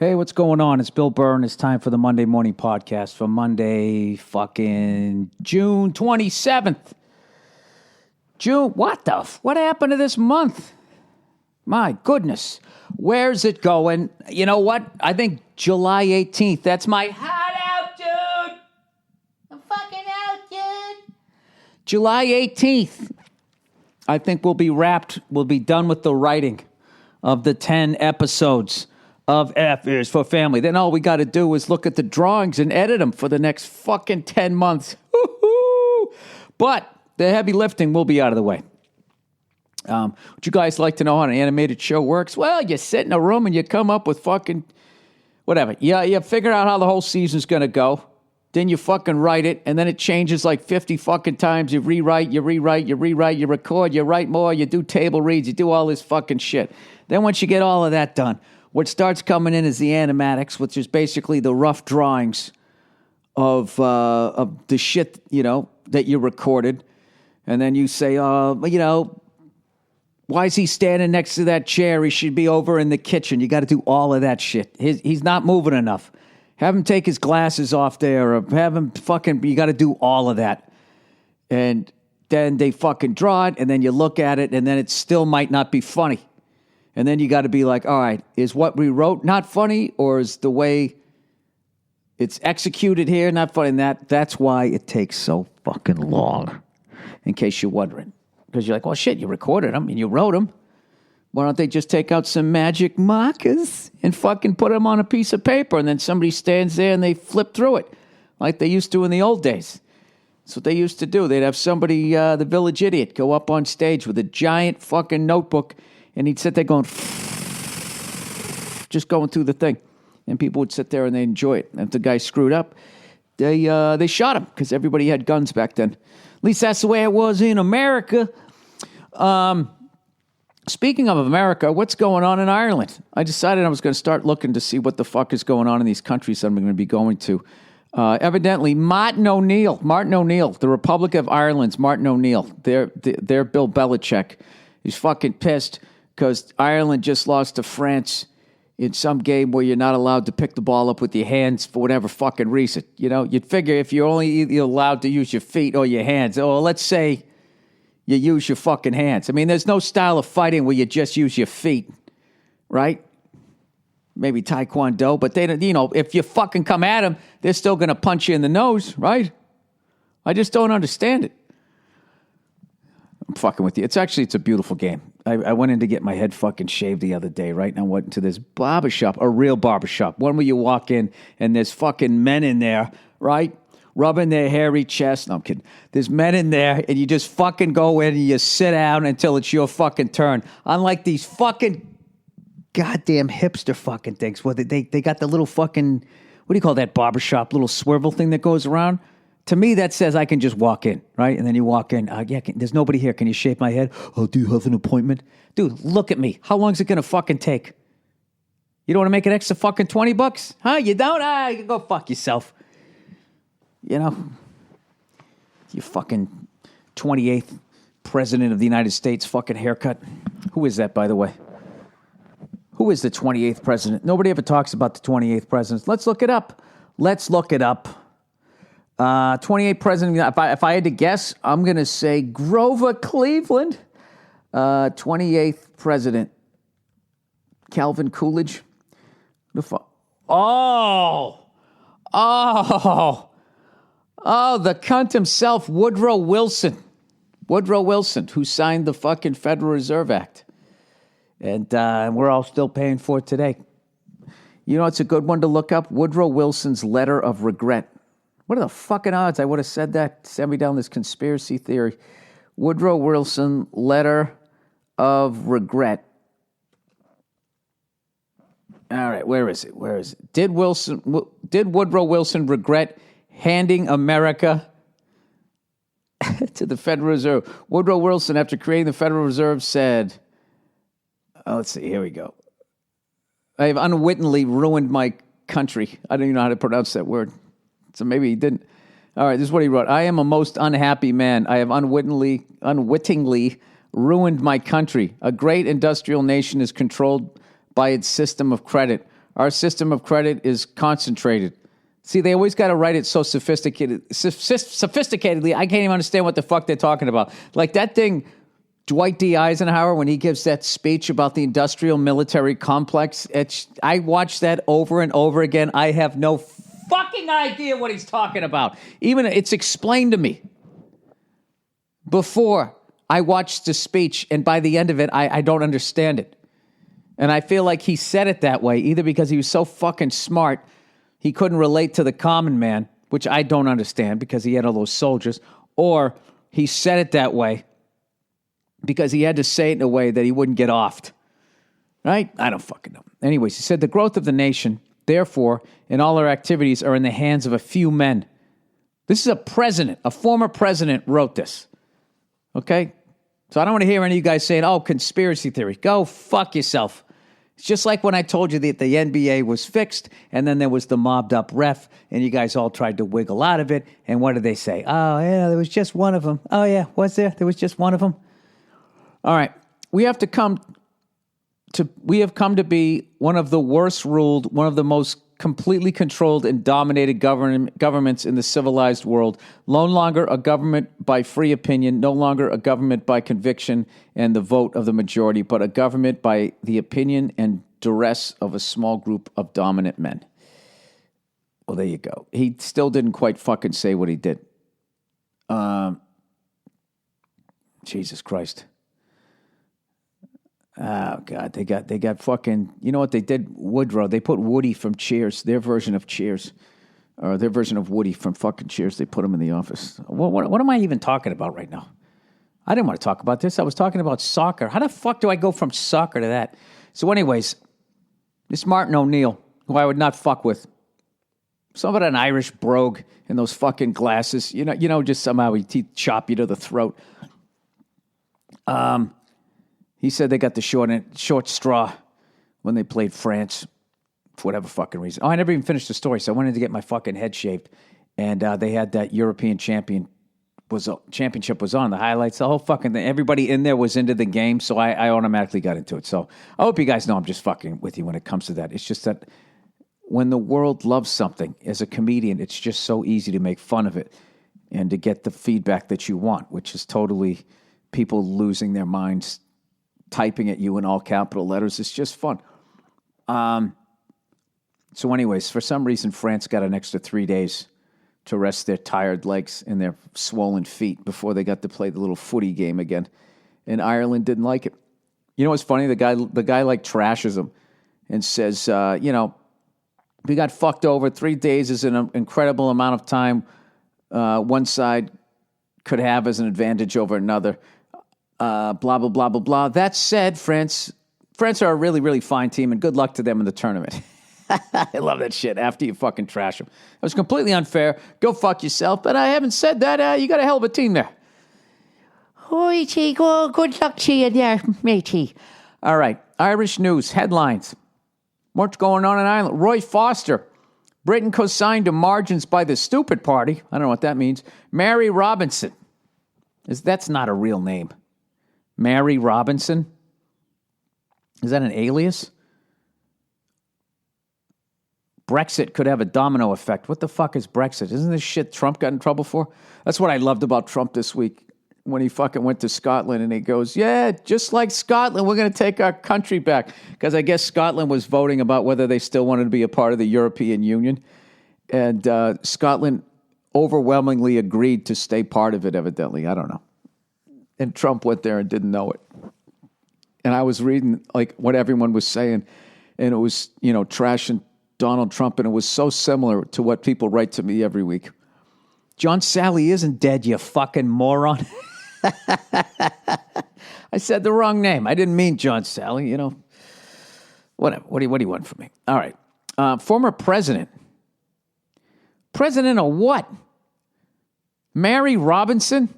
Hey, what's going on? It's Bill Burr, and it's time for the Monday Morning Podcast for Monday fucking June 27th. What happened to this month? My goodness. Where's it going? You know what? I think July 18th. That's my hot out, dude. I'm fucking out, dude. July 18th. I think we'll be wrapped. We'll be done with the writing of the 10 episodes of F is for Family. Then all we got to do is look at the drawings and edit them for the next fucking 10 months. Woo-hoo! But the heavy lifting will be out of the way. Would you guys like to know how an animated show works? Well, you sit in a room and you come up with fucking whatever. Yeah, you figure out how the whole season's going to go. Then you fucking write it, and then it changes like 50 fucking times. You rewrite, you record, you write more, you do table reads, you do all this fucking shit. Then once you get all of that done, what starts coming in is the animatics, which is basically the rough drawings of the shit, that you recorded. And then you say, why is he standing next to that chair? He should be over in the kitchen. You got to do all of that shit. He's not moving enough. Have him take his glasses off there, or have him you got to do all of that. And then they fucking draw it, and then you look at it, and then it still might not be funny. And then you got to be like, all right, is what we wrote not funny, or is the way it's executed here not funny? And that's why it takes so fucking long, in case you're wondering. Because you're like, well, shit, you recorded them and you wrote them. Why don't they just take out some magic markers and fucking put them on a piece of paper, and then somebody stands there and they flip through it like they used to in the old days? That's what they used to do. They'd have somebody, the village idiot, go up on stage with a giant fucking notebook, and he'd sit there going, just going through the thing. And people would sit there and they enjoy it. And if the guy screwed up, they shot him, because everybody had guns back then. At least that's the way it was in America. Speaking of America, what's going on in Ireland? I decided I was going to start looking to see what the fuck is going on in these countries that I'm going to be going to. Evidently, Martin O'Neill, the Republic of Ireland's Martin O'Neill, their Bill Belichick, he's fucking pissed because Ireland just lost to France in some game where you're not allowed to pick the ball up with your hands for whatever fucking reason. You'd figure if you're only allowed to use your feet or your hands, or let's say you use your fucking hands. I mean, there's no style of fighting where you just use your feet, right? Maybe Taekwondo, but they don't, if you fucking come at them, they're still going to punch you in the nose, right? I just don't understand it. I'm fucking with you. It's a beautiful game. I went in to get my head fucking shaved the other day, right? And I went into this barbershop, a real barbershop, one where you walk in and there's fucking men in there, right? Rubbing their hairy chest. No, I'm kidding. There's men in there, and you just fucking go in and you sit down until it's your fucking turn. Unlike these fucking goddamn hipster fucking things where they got the little fucking, what do you call that barbershop, little swivel thing that goes around? To me, that says I can just walk in, right? And then you walk in. There's nobody here. Can you shave my head? Oh, do you have an appointment? Dude, look at me. How long is it going to fucking take? You don't want to make an extra fucking $20? Huh? You don't? You go fuck yourself. You fucking 28th president of the United States fucking haircut. Who is that, by the way? Who is the 28th president? Nobody ever talks about the 28th president. Let's look it up. 28th president. If I had to guess, I'm going to say Grover Cleveland. 28th president. Calvin Coolidge. Oh, the cunt himself, Woodrow Wilson. Woodrow Wilson, who signed the fucking Federal Reserve Act. And we're all still paying for it today. It's a good one to look up. Woodrow Wilson's letter of regret. What are the fucking odds I would have said that? Send me down this conspiracy theory. Woodrow Wilson, letter of regret. All right, where is it? Did Woodrow Wilson regret handing America to the Federal Reserve? Woodrow Wilson, after creating the Federal Reserve, said, let's see, here we go. I have unwittingly ruined my country. I don't even know how to pronounce that word. So maybe he didn't. All right, this is what he wrote. I am a most unhappy man. I have unwittingly ruined my country. A great industrial nation is controlled by its system of credit. Our system of credit is concentrated. See, they always got to write it so sophisticatedly, I can't even understand what the fuck they're talking about. Like that thing, Dwight D. Eisenhower, when he gives that speech about the industrial military complex, I watched that over and over again. I have no fucking idea what he's talking about. Even it's explained to me before I watched the speech, and by the end of it, I don't understand it. And I feel like he said it that way, either because he was so fucking smart, he couldn't relate to the common man, which I don't understand because he had all those soldiers, or he said it that way because he had to say it in a way that he wouldn't get offed. Right? I don't fucking know. Anyways, he said the growth of the nation, therefore, and all our activities are in the hands of a few men. This is a president, a former president wrote this. Okay? So I don't want to hear any of you guys saying, oh, conspiracy theory. Go fuck yourself. It's just like when I told you that the NBA was fixed, and then there was the mobbed up ref, and you guys all tried to wiggle out of it, and what did they say? Oh, yeah, there was just one of them. Oh, yeah, was there? There was just one of them? All right. We have come to be one of the worst ruled, one of the most completely controlled and dominated governments in the civilized world. No longer a government by free opinion, no longer a government by conviction and the vote of the majority, but a government by the opinion and duress of a small group of dominant men. Well, there you go. He still didn't quite fucking say what he did. Jesus Christ. Oh, God, they got fucking, you know what they did? Woodrow, they put Woody from Cheers, their version of Cheers, or their version of Woody from fucking Cheers, they put him in the office. What am I even talking about right now? I didn't want to talk about this. I was talking about soccer. How the fuck do I go from soccer to that? So anyways, this Martin O'Neill, who I would not fuck with, somewhat an Irish brogue in those fucking glasses, you know, just somehow he'd chop you to the throat. He said they got the short straw when they played France for whatever fucking reason. Oh, I never even finished the story, so I wanted to get my fucking head shaved. And they had that European championship was on, the highlights, the whole fucking thing. Everybody in there was into the game, so I automatically got into it. So I hope you guys know I'm just fucking with you when it comes to that. It's just that when the world loves something, as a comedian, it's just so easy to make fun of it and to get the feedback that you want, which is totally people losing their minds, typing at you in all capital letters. It's just fun. So anyways, for some reason, France got an extra 3 days to rest their tired legs and their swollen feet before they got to play the little footy game again. And Ireland didn't like it. You know what's funny? The guy like trashes them and says, we got fucked over. 3 days is an incredible amount of time one side could have as an advantage over another. Blah, blah, blah, blah, blah. That said, France are a really, really fine team, and good luck to them in the tournament. I love that shit after you fucking trash them. It was completely unfair. Go fuck yourself. But I haven't said that. You got a hell of a team there. Hoity, good luck to you there, matey. All right. Irish news headlines. What's going on in Ireland? Roy Foster. Britain co-signed to margins by the stupid party. I don't know what that means. Mary Robinson. That's not a real name. Mary Robinson? Is that an alias? Brexit could have a domino effect. What the fuck is Brexit? Isn't this shit Trump got in trouble for? That's what I loved about Trump this week when he fucking went to Scotland and he goes, yeah, just like Scotland, we're going to take our country back. Because I guess Scotland was voting about whether they still wanted to be a part of the European Union. And Scotland overwhelmingly agreed to stay part of it, evidently. I don't know. And Trump went there and didn't know it. And I was reading like what everyone was saying, and it was, trashing Donald Trump, and it was so similar to what people write to me every week. John Sally isn't dead, you fucking moron. I said the wrong name. I didn't mean John Sally, Whatever. What do you want from me? All right. Former president. President of what? Mary Robinson?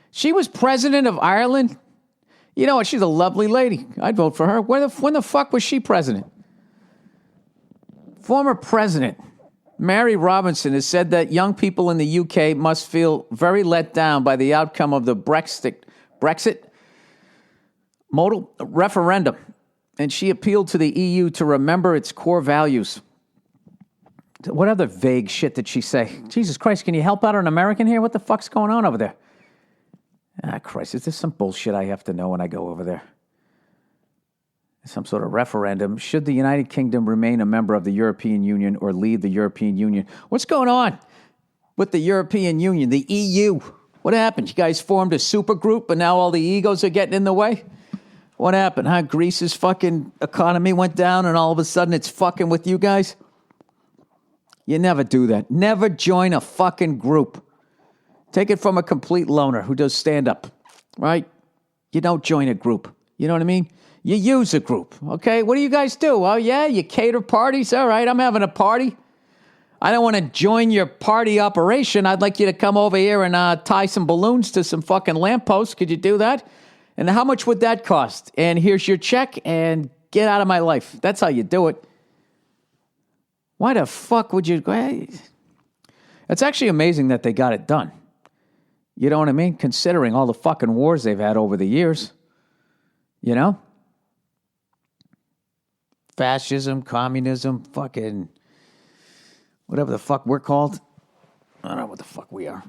She was president of Ireland? You know what? She's a lovely lady. I'd vote for her. When the fuck was she president? Former president Mary Robinson has said that young people in the UK must feel very let down by the outcome of the Brexit modal referendum. And she appealed to the EU to remember its core values. What other vague shit did she say? Jesus Christ, can you help out an American here? What the fuck's going on over there? Ah, Christ, is this some bullshit I have to know when I go over there? Some sort of referendum. Should the United Kingdom remain a member of the European Union or leave the European Union? What's going on with the European Union, the EU? What happened? You guys formed a super group, but now all the egos are getting in the way? What happened, huh? Greece's fucking economy went down and all of a sudden it's fucking with you guys? You never do that. Never join a fucking group. Take it from a complete loner who does stand-up, right? You don't join a group. You know what I mean? You use a group, okay? What do you guys do? Oh, yeah, you cater parties? All right, I'm having a party. I don't want to join your party operation. I'd like you to come over here and tie some balloons to some fucking lampposts. Could you do that? And how much would that cost? And here's your check and get out of my life. That's how you do it. Why the fuck would you... It's actually amazing that they got it done. You know what I mean? Considering all the fucking wars they've had over the years. You know? Fascism, communism, fucking... whatever the fuck we're called. I don't know what the fuck we are.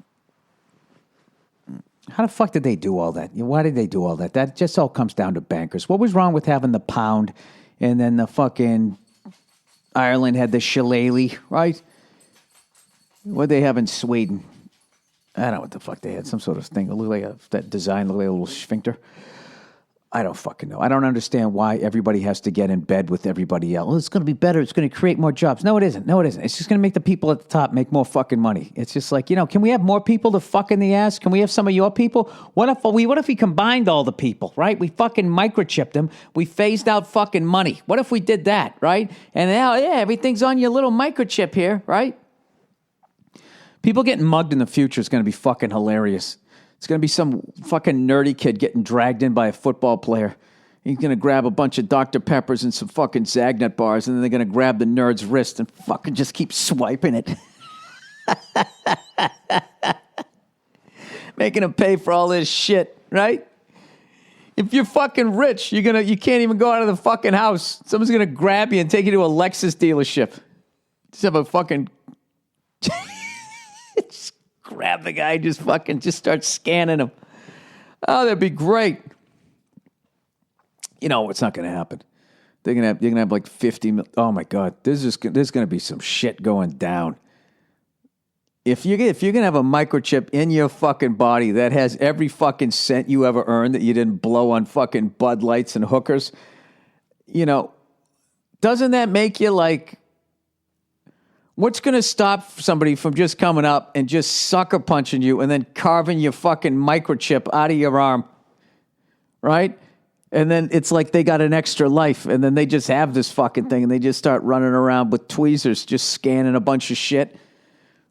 How the fuck did they do all that? Why did they do all that? That just all comes down to bankers. What was wrong with having the pound and then the fucking... Ireland had the shillelagh, right? What they have in Sweden? I don't know what the fuck they had. Some sort of thing. It looked like that design looked like a little sphincter. I don't fucking know. I don't understand why everybody has to get in bed with everybody else. Oh, it's going to be better. It's going to create more jobs. No, it isn't. No, it isn't. It's just going to make the people at the top make more fucking money. It's just like, can we have more people to fuck in the ass? Can we have some of your people? What if we combined all the people, right? We fucking microchipped them. We phased out fucking money. What if we did that, right? And now, everything's on your little microchip here, right? People getting mugged in the future is going to be fucking hilarious. It's going to be some fucking nerdy kid getting dragged in by a football player. He's going to grab a bunch of Dr. Peppers and some fucking Zagnut bars, and then they're going to grab the nerd's wrist and fucking just keep swiping it. Making him pay for all this shit, right? If you're fucking rich, you can't even go out of the fucking house. Someone's going to grab you and take you to a Lexus dealership. Just have a fucking... grab the guy, just start scanning him. Oh, that'd be great. It's not going to happen. You're going to have like 50 mil. Oh my God, there's going to be some shit going down. If you're going to have a microchip in your fucking body that has every fucking cent you ever earned that you didn't blow on fucking Bud Lights and hookers, doesn't that make you like... What's going to stop somebody from just coming up and just sucker punching you and then carving your fucking microchip out of your arm, right? And then it's like they got an extra life, and then they just have this fucking thing, and they just start running around with tweezers, just scanning a bunch of shit.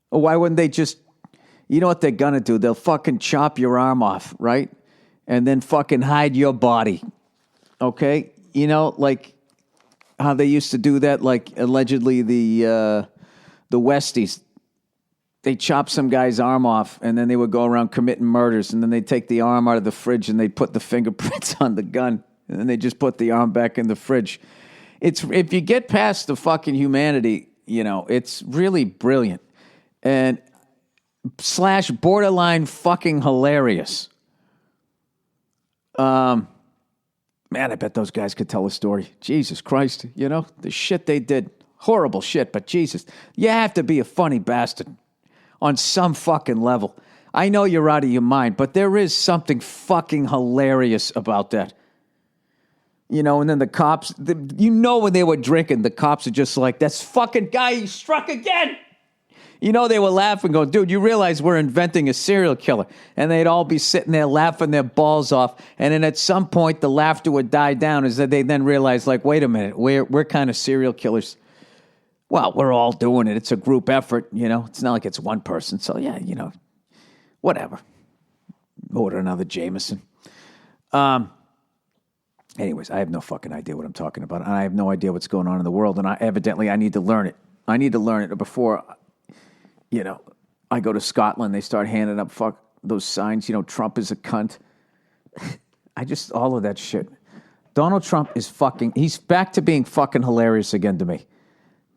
Or why wouldn't they just... You know what they're going to do? They'll fucking chop your arm off, right? And then fucking hide your body, okay? Like how they used to do that, like allegedly the Westies, they chop some guy's arm off, and then they would go around committing murders, and then they'd take the arm out of the fridge, and they'd put the fingerprints on the gun, and then they just put the arm back in the fridge. If you get past the fucking humanity, it's really brilliant. And / borderline fucking hilarious. Man, I bet those guys could tell a story. Jesus Christ, the shit they did. Horrible shit, but Jesus, you have to be a funny bastard on some fucking level. I know you're out of your mind, but there is something fucking hilarious about that. And then the cops, when they were drinking, the cops are just like, that's fucking guy, he struck again. They were laughing, going, dude, you realize we're inventing a serial killer. And they'd all be sitting there laughing their balls off. And then at some point, the laughter would die down as they then realize, like, wait a minute, we're kind of serial killers. Well, we're all doing it. It's a group effort, It's not like it's one person. So, yeah, whatever. Order another Jameson. Anyways, I have no fucking idea what I'm talking about. And I have no idea what's going on in the world. And I need to learn it. I need to learn it before, I go to Scotland. They start handing up those signs, Trump is a cunt. All of that shit. Donald Trump is he's back to being fucking hilarious again to me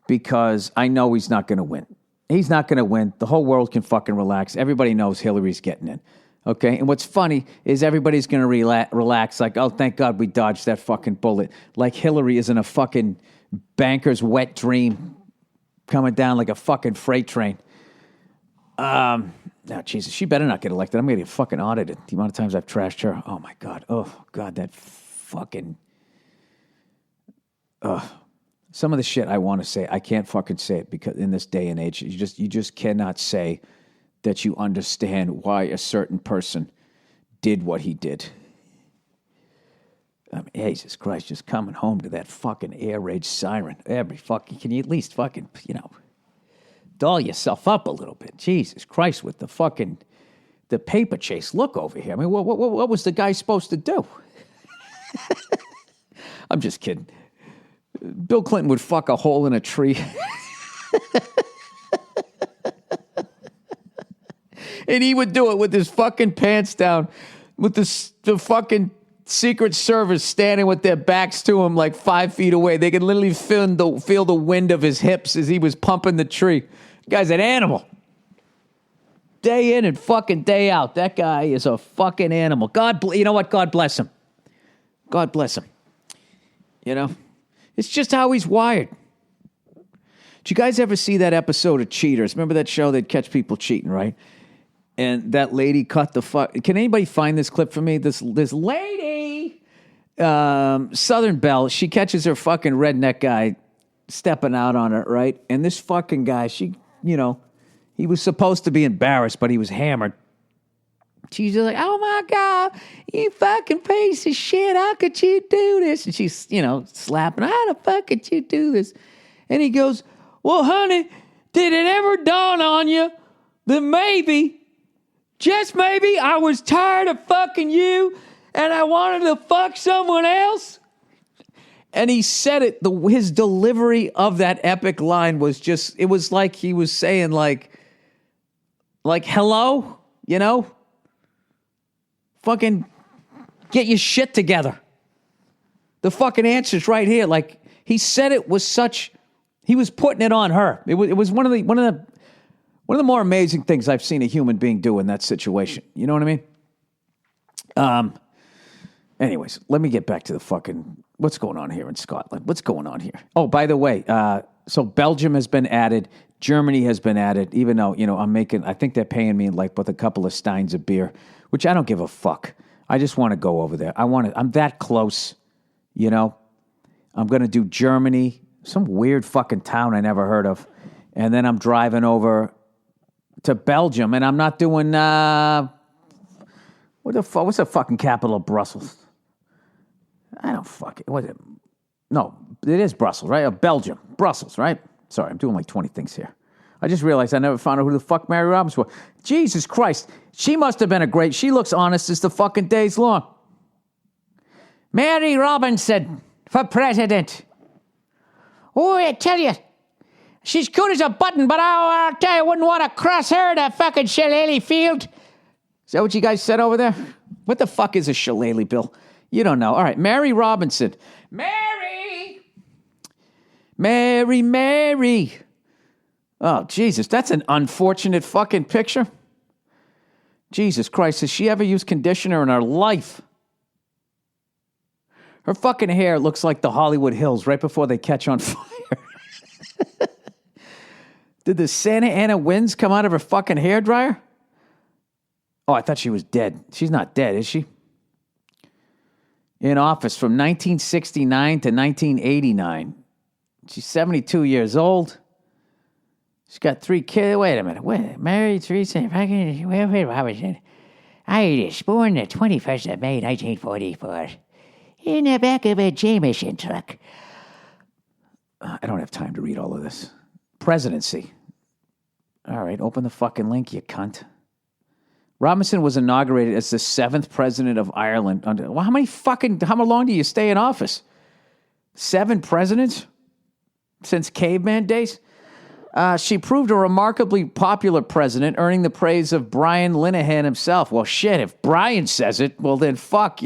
because I know he's not going to win. He's not going to win. The whole world can fucking relax. Everybody knows Hillary's getting in. Okay? And what's funny is everybody's going to relax like, oh, thank God we dodged that fucking bullet. Like Hillary isn't a fucking banker's wet dream coming down like a fucking freight train. Now, Jesus, she better not get elected. I'm going to get fucking audited. The amount of times I've trashed her. Oh, my God. Oh, God, that fucking... Some of the shit I want to say, I can't fucking say it because in this day and age, you just cannot say that you understand why a certain person did what he did. I mean, Jesus Christ, just coming home to that fucking air raid siren. Can you at least fucking, doll yourself up a little bit? Jesus Christ, with the paper chase look over here. I mean, what was the guy supposed to do? I'm just kidding. Bill Clinton would fuck a hole in a tree. And he would do it with his fucking pants down, with the fucking Secret Service standing with their backs to him like 5 feet away. They could literally feel the wind of his hips as he was pumping the tree. The guy's an animal. Day in and fucking day out. That guy is a fucking animal. You know what? God bless him. God bless him. It's just how he's wired. Did you guys ever see that episode of Cheaters? Remember that show? They'd catch people cheating, right? And that lady cut the fuck. Can anybody find this clip for me? This lady, Southern Belle, she catches her fucking redneck guy stepping out on her, right? And this fucking guy, he was supposed to be embarrassed, but he was hammered. She's just like, oh my God, you fucking piece of shit. How could you do this? And she's, slapping, how the fuck could you do this? And he goes, well, honey, did it ever dawn on you that maybe, just maybe, I was tired of fucking you and I wanted to fuck someone else? And he said it, his delivery of that epic line was just, it was like he was saying like hello, Fucking get your shit together. The fucking answer's right here. Like he said it was he was putting it on her. It was one of the more amazing things I've seen a human being do in that situation. You know what I mean? Anyways, let me get back to the fucking what's going on here in Scotland. What's going on here? Oh, by the way, so Belgium has been added. Germany has been added, even though, I think they're paying me with a couple of steins of beer, which I don't give a fuck. I just want to go over there. I'm that close, I'm going to do Germany, some weird fucking town I never heard of. And then I'm driving over to Belgium, and I'm not doing, what's the fucking capital of Brussels? I don't fucking, no, it is Brussels, right? Belgium, Brussels, right? Sorry, I'm doing like 20 things here. I just realized I never found out who the fuck Mary Robbins was. Jesus Christ. She must have been she looks honest as the fucking day's long. Mary Robinson for president. Oh, I tell you, she's good as a button, but I'll tell you, I wouldn't want to cross her that fucking shillelagh field. Is that what you guys said over there? What the fuck is a shillelagh, Bill? You don't know. All right, Mary Robinson. Mary. Oh, Jesus, that's an unfortunate fucking picture. Jesus Christ, has she ever used conditioner in her life? Her fucking hair looks like the Hollywood Hills right before they catch on fire. Did the Santa Ana winds come out of her fucking hairdryer? Oh, I thought she was dead. She's not dead, is she? In office from 1969 to 1989. She's 72 years old. She's got 3 kids. Wait a minute. Married, 3 wait, Robinson. I was born the 21st of May, 1944. In the back of a Jameson truck. I don't have time to read all of this. Presidency. All right, open the fucking link, you cunt. Robinson was inaugurated as the 7th president of Ireland. Well, how long do you stay in office? 7 presidents? Since caveman days? She proved a remarkably popular president, earning the praise of Brian Linehan himself. Well, shit, if Brian says it, well then fuck,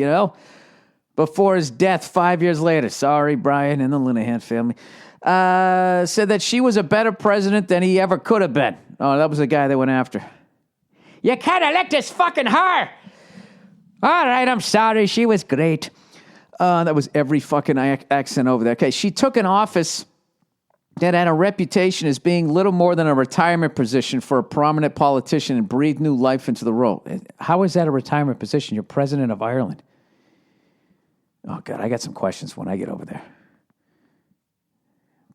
before his death 5 years later. Sorry, Brian and the Linehan family. Said that she was a better president than he ever could have been. Oh, that was the guy they went after. You can't elect this fucking her. All right, I'm sorry. She was great. That was every fucking accent over there. Okay, she took an office that had a reputation as being little more than a retirement position for a prominent politician and breathed new life into the role. How is that a retirement position? You're president of Ireland. Oh, God, I got some questions when I get over there.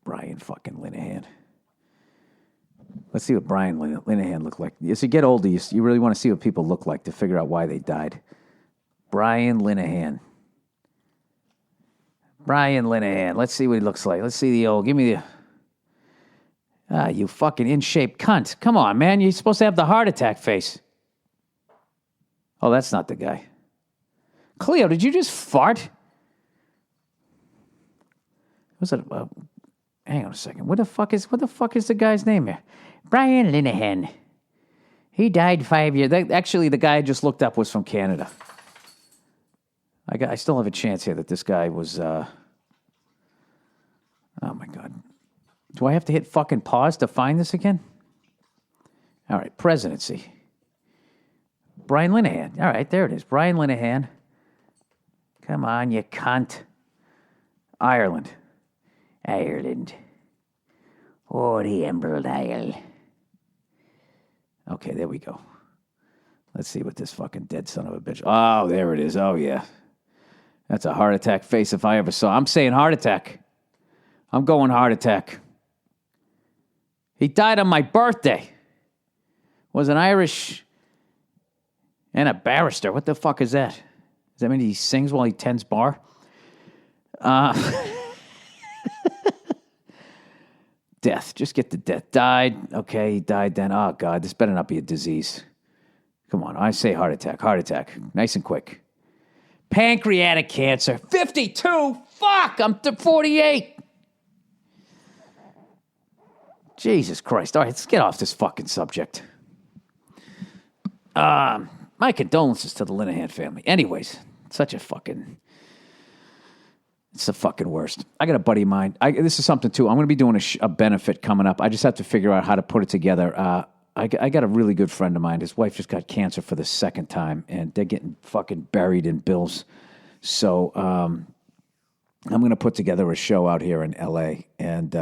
Brian fucking Linehan. Let's see what Brian Linehan looked like. As you get older, you really want to see what people look like to figure out why they died. Brian Linehan. Brian Linehan. Let's see what he looks like. Let's see the old. Give me the. You fucking in-shape cunt. Come on, man. You're supposed to have the heart attack face. Oh, that's not the guy. Cleo, did you just fart? Was it? Hang on a second. What the fuck is the guy's name here? Brian Linehan. He died 5 years. Actually, the guy I just looked up was from Canada. I still have a chance here that this guy was. Oh my God. Do I have to hit fucking pause to find this again? All right, presidency. Brian Linehan. All right, there it is. Brian Linehan. Come on, you cunt. Ireland. Oh, the Emerald Isle. Okay, there we go. Let's see what this fucking dead son of a bitch. Oh, there it is. Oh, yeah. That's a heart attack face if I ever saw. I'm saying heart attack. I'm going heart attack. He died on my birthday. Was an Irish and a barrister. What the fuck is that? Does that mean he sings while he tends bar? Death. Just get the death. Died. Okay, he died then. Oh, God, this better not be a disease. Come on, I say heart attack. Heart attack. Nice and quick. Pancreatic cancer. 52? Fuck, I'm 48. Jesus Christ. All right, let's get off this fucking subject. My condolences to the Linehan family. Anyways, it's the fucking worst. I got a buddy of mine. This is something, too. I'm going to be doing a benefit coming up. I just have to figure out how to put it together. I got a really good friend of mine. His wife just got cancer for the second time, and they're getting fucking buried in bills. So I'm going to put together a show out here in L.A., and,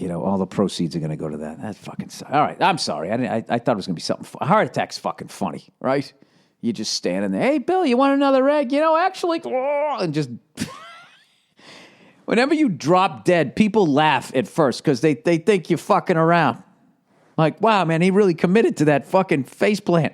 all the proceeds are going to go to that. That fucking sucks. All right, I'm sorry. I thought it was going to be something fun. A heart attack's fucking funny, right? You're just standing there. Hey, Bill, you want another egg? Actually, and just... Whenever you drop dead, people laugh at first because they think you're fucking around. Like, wow, man, he really committed to that fucking faceplant.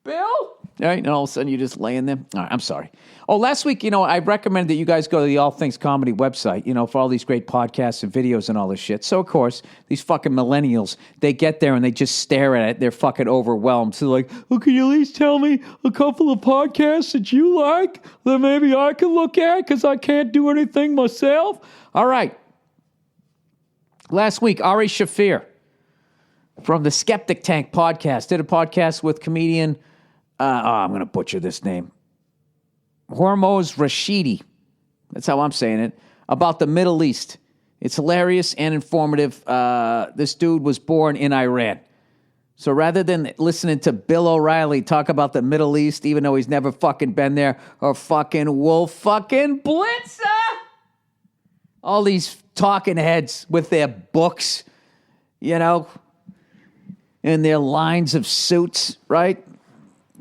Bill? All right, and all of a sudden you're just laying there. All right, I'm sorry. Oh, last week, I recommended that you guys go to the All Things Comedy website, for all these great podcasts and videos and all this shit. So, of course, these fucking millennials, they get there and they just stare at it. They're fucking overwhelmed. So, like, oh, can you at least tell me a couple of podcasts that you like that maybe I can look at because I can't do anything myself? All right. Last week, Ari Shafir from the Skeptic Tank podcast did a podcast with comedian, I'm going to butcher this name, Hormoz Rashidi. That's how I'm saying it. About the Middle East. It's hilarious and informative. This dude was born in Iran. So rather than listening to Bill O'Reilly talk about the Middle East, even though he's never fucking been there, or fucking Wolf fucking Blitzer, all these talking heads with their books, and their lines of suits, right?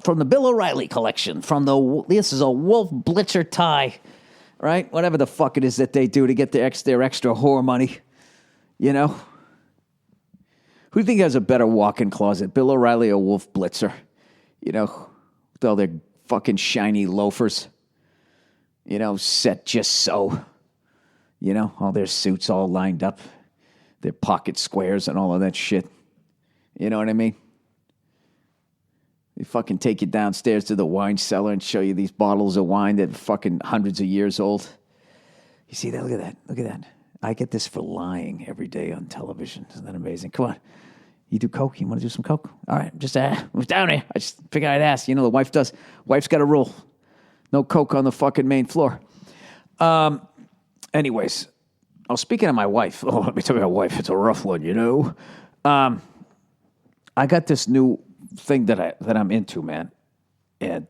From the Bill O'Reilly collection, this is a Wolf Blitzer tie, right? Whatever the fuck it is that they do to get their extra whore money, Who do you think has a better walk-in closet, Bill O'Reilly or Wolf Blitzer? With all their fucking shiny loafers, set just so, all their suits all lined up, their pocket squares and all of that shit. You know what I mean? They fucking take you downstairs to the wine cellar and show you these bottles of wine that are fucking hundreds of years old. You see that? Look at that. Look at that. I get this for lying every day on television. Isn't that amazing? Come on. You do coke? You want to do some coke? All right, just we're down here. I just figured I'd ask. You know, the wife does. Wife's got a rule. No coke on the fucking main floor. Anyways, speaking of my wife. Oh, let me tell you about my wife. It's a rough one, you know. I got this new thing that I'm into, man. And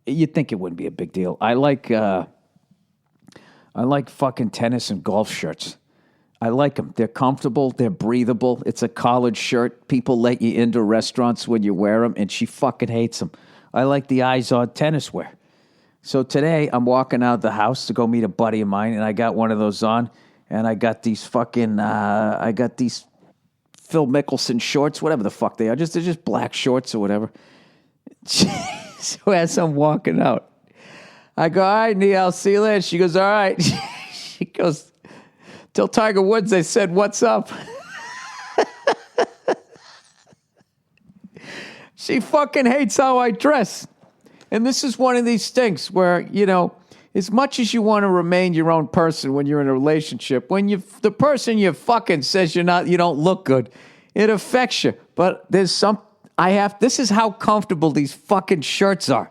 you'd think it wouldn't be a big deal. I like fucking tennis and golf shirts. I like them. They're comfortable. They're breathable. It's a collared shirt. People let you into restaurants when you wear them, and she fucking hates them. I like the eyes-on tennis wear. So today, I'm walking out of the house to go meet a buddy of mine, and I got one of those on, and I got these fucking, Phil Mickelson shorts, whatever the fuck they are. They're just black shorts or whatever. So as I'm walking out, I go, all right, Neil, see you later. She goes, all right. She goes, till Tiger Woods, they said, what's up? She fucking hates how I dress. And this is one of these things where, you know, as much as you want to remain your own person when you're in a relationship, when the person you fucking says you don't look good, it affects you. But there's this is how comfortable these fucking shirts are.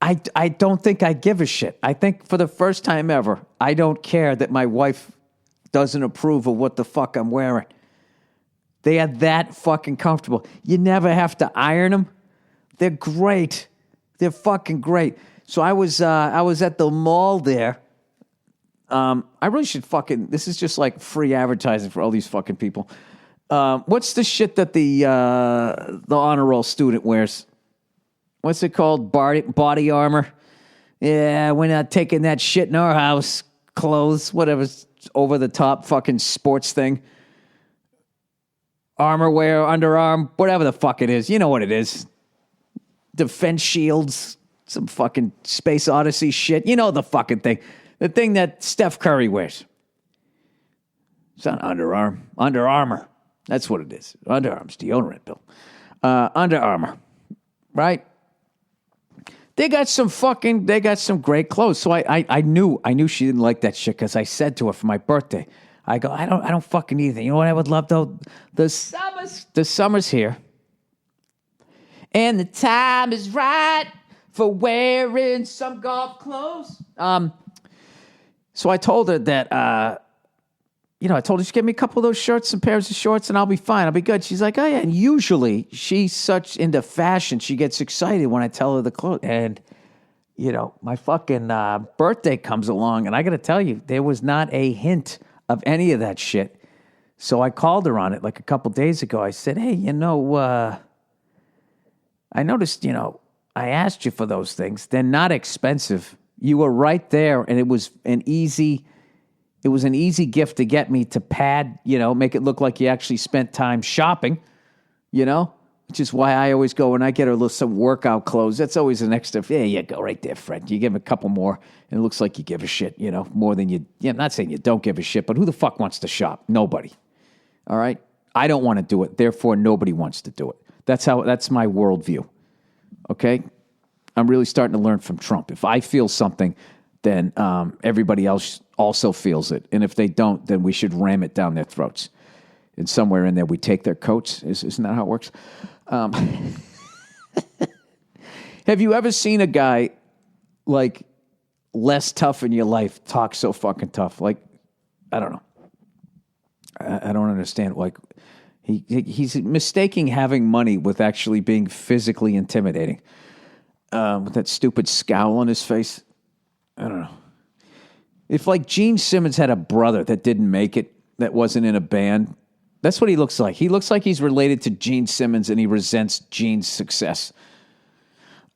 I don't think I give a shit. I think for the first time ever, I don't care that my wife doesn't approve of what the fuck I'm wearing. They are that fucking comfortable. You never have to iron them. They're great. They're fucking great. So I was at the mall there. I really should this is just like free advertising for all these fucking people. What's the shit that the honor roll student wears? What's it called? Body armor? Yeah, we're not taking that shit in our house. Clothes, whatever, over the top fucking sports thing. Armor wear, underarm, whatever the fuck it is. You know what it is. Defense shields, some fucking Space Odyssey shit. You know the fucking thing. The thing that Steph Curry wears. It's not underarm. Under Armour. That's what it is. Underarm's deodorant, Bill. Under Armour. Right? They got some great clothes. So I knew she didn't like that shit because I said to her for my birthday, I go, I don't fucking need anything. You know what I would love though? The summer's here. And the time is right for wearing some golf clothes. So I told her that, I told her she give me a couple of those shirts, some pairs of shorts, and I'll be fine. I'll be good. She's like, oh yeah. And usually she's such into fashion, she gets excited when I tell her the clothes. And, my fucking birthday comes along, and I got to tell you, there was not a hint of any of that shit. So I called her on it like a couple days ago. I said, hey, I noticed, I asked you for those things. They're not expensive. You were right there, and it was an easy gift to get me to pad, make it look like you actually spent time shopping, which is why I always go when I get her some workout clothes. That's always an extra. Yeah, you go right there, friend. You give a couple more, and it looks like you give a shit, more than you. Yeah, I'm not saying you don't give a shit, but who the fuck wants to shop? Nobody. All right? I don't want to do it. Therefore, nobody wants to do it. That's my worldview. Okay? I'm really starting to learn from Trump. If I feel something, then everybody else also feels it. And if they don't, then we should ram it down their throats. And somewhere in there, we take their coats. Isn't that how it works? Have you ever seen a guy, like, less tough in your life talk so fucking tough? Like, I don't know. I don't understand. Like, he's mistaking having money with actually being physically intimidating. With that stupid scowl on his face. I don't know. If, like, Gene Simmons had a brother that didn't make it, that wasn't in a band, that's what he looks like. He looks like he's related to Gene Simmons, and he resents Gene's success.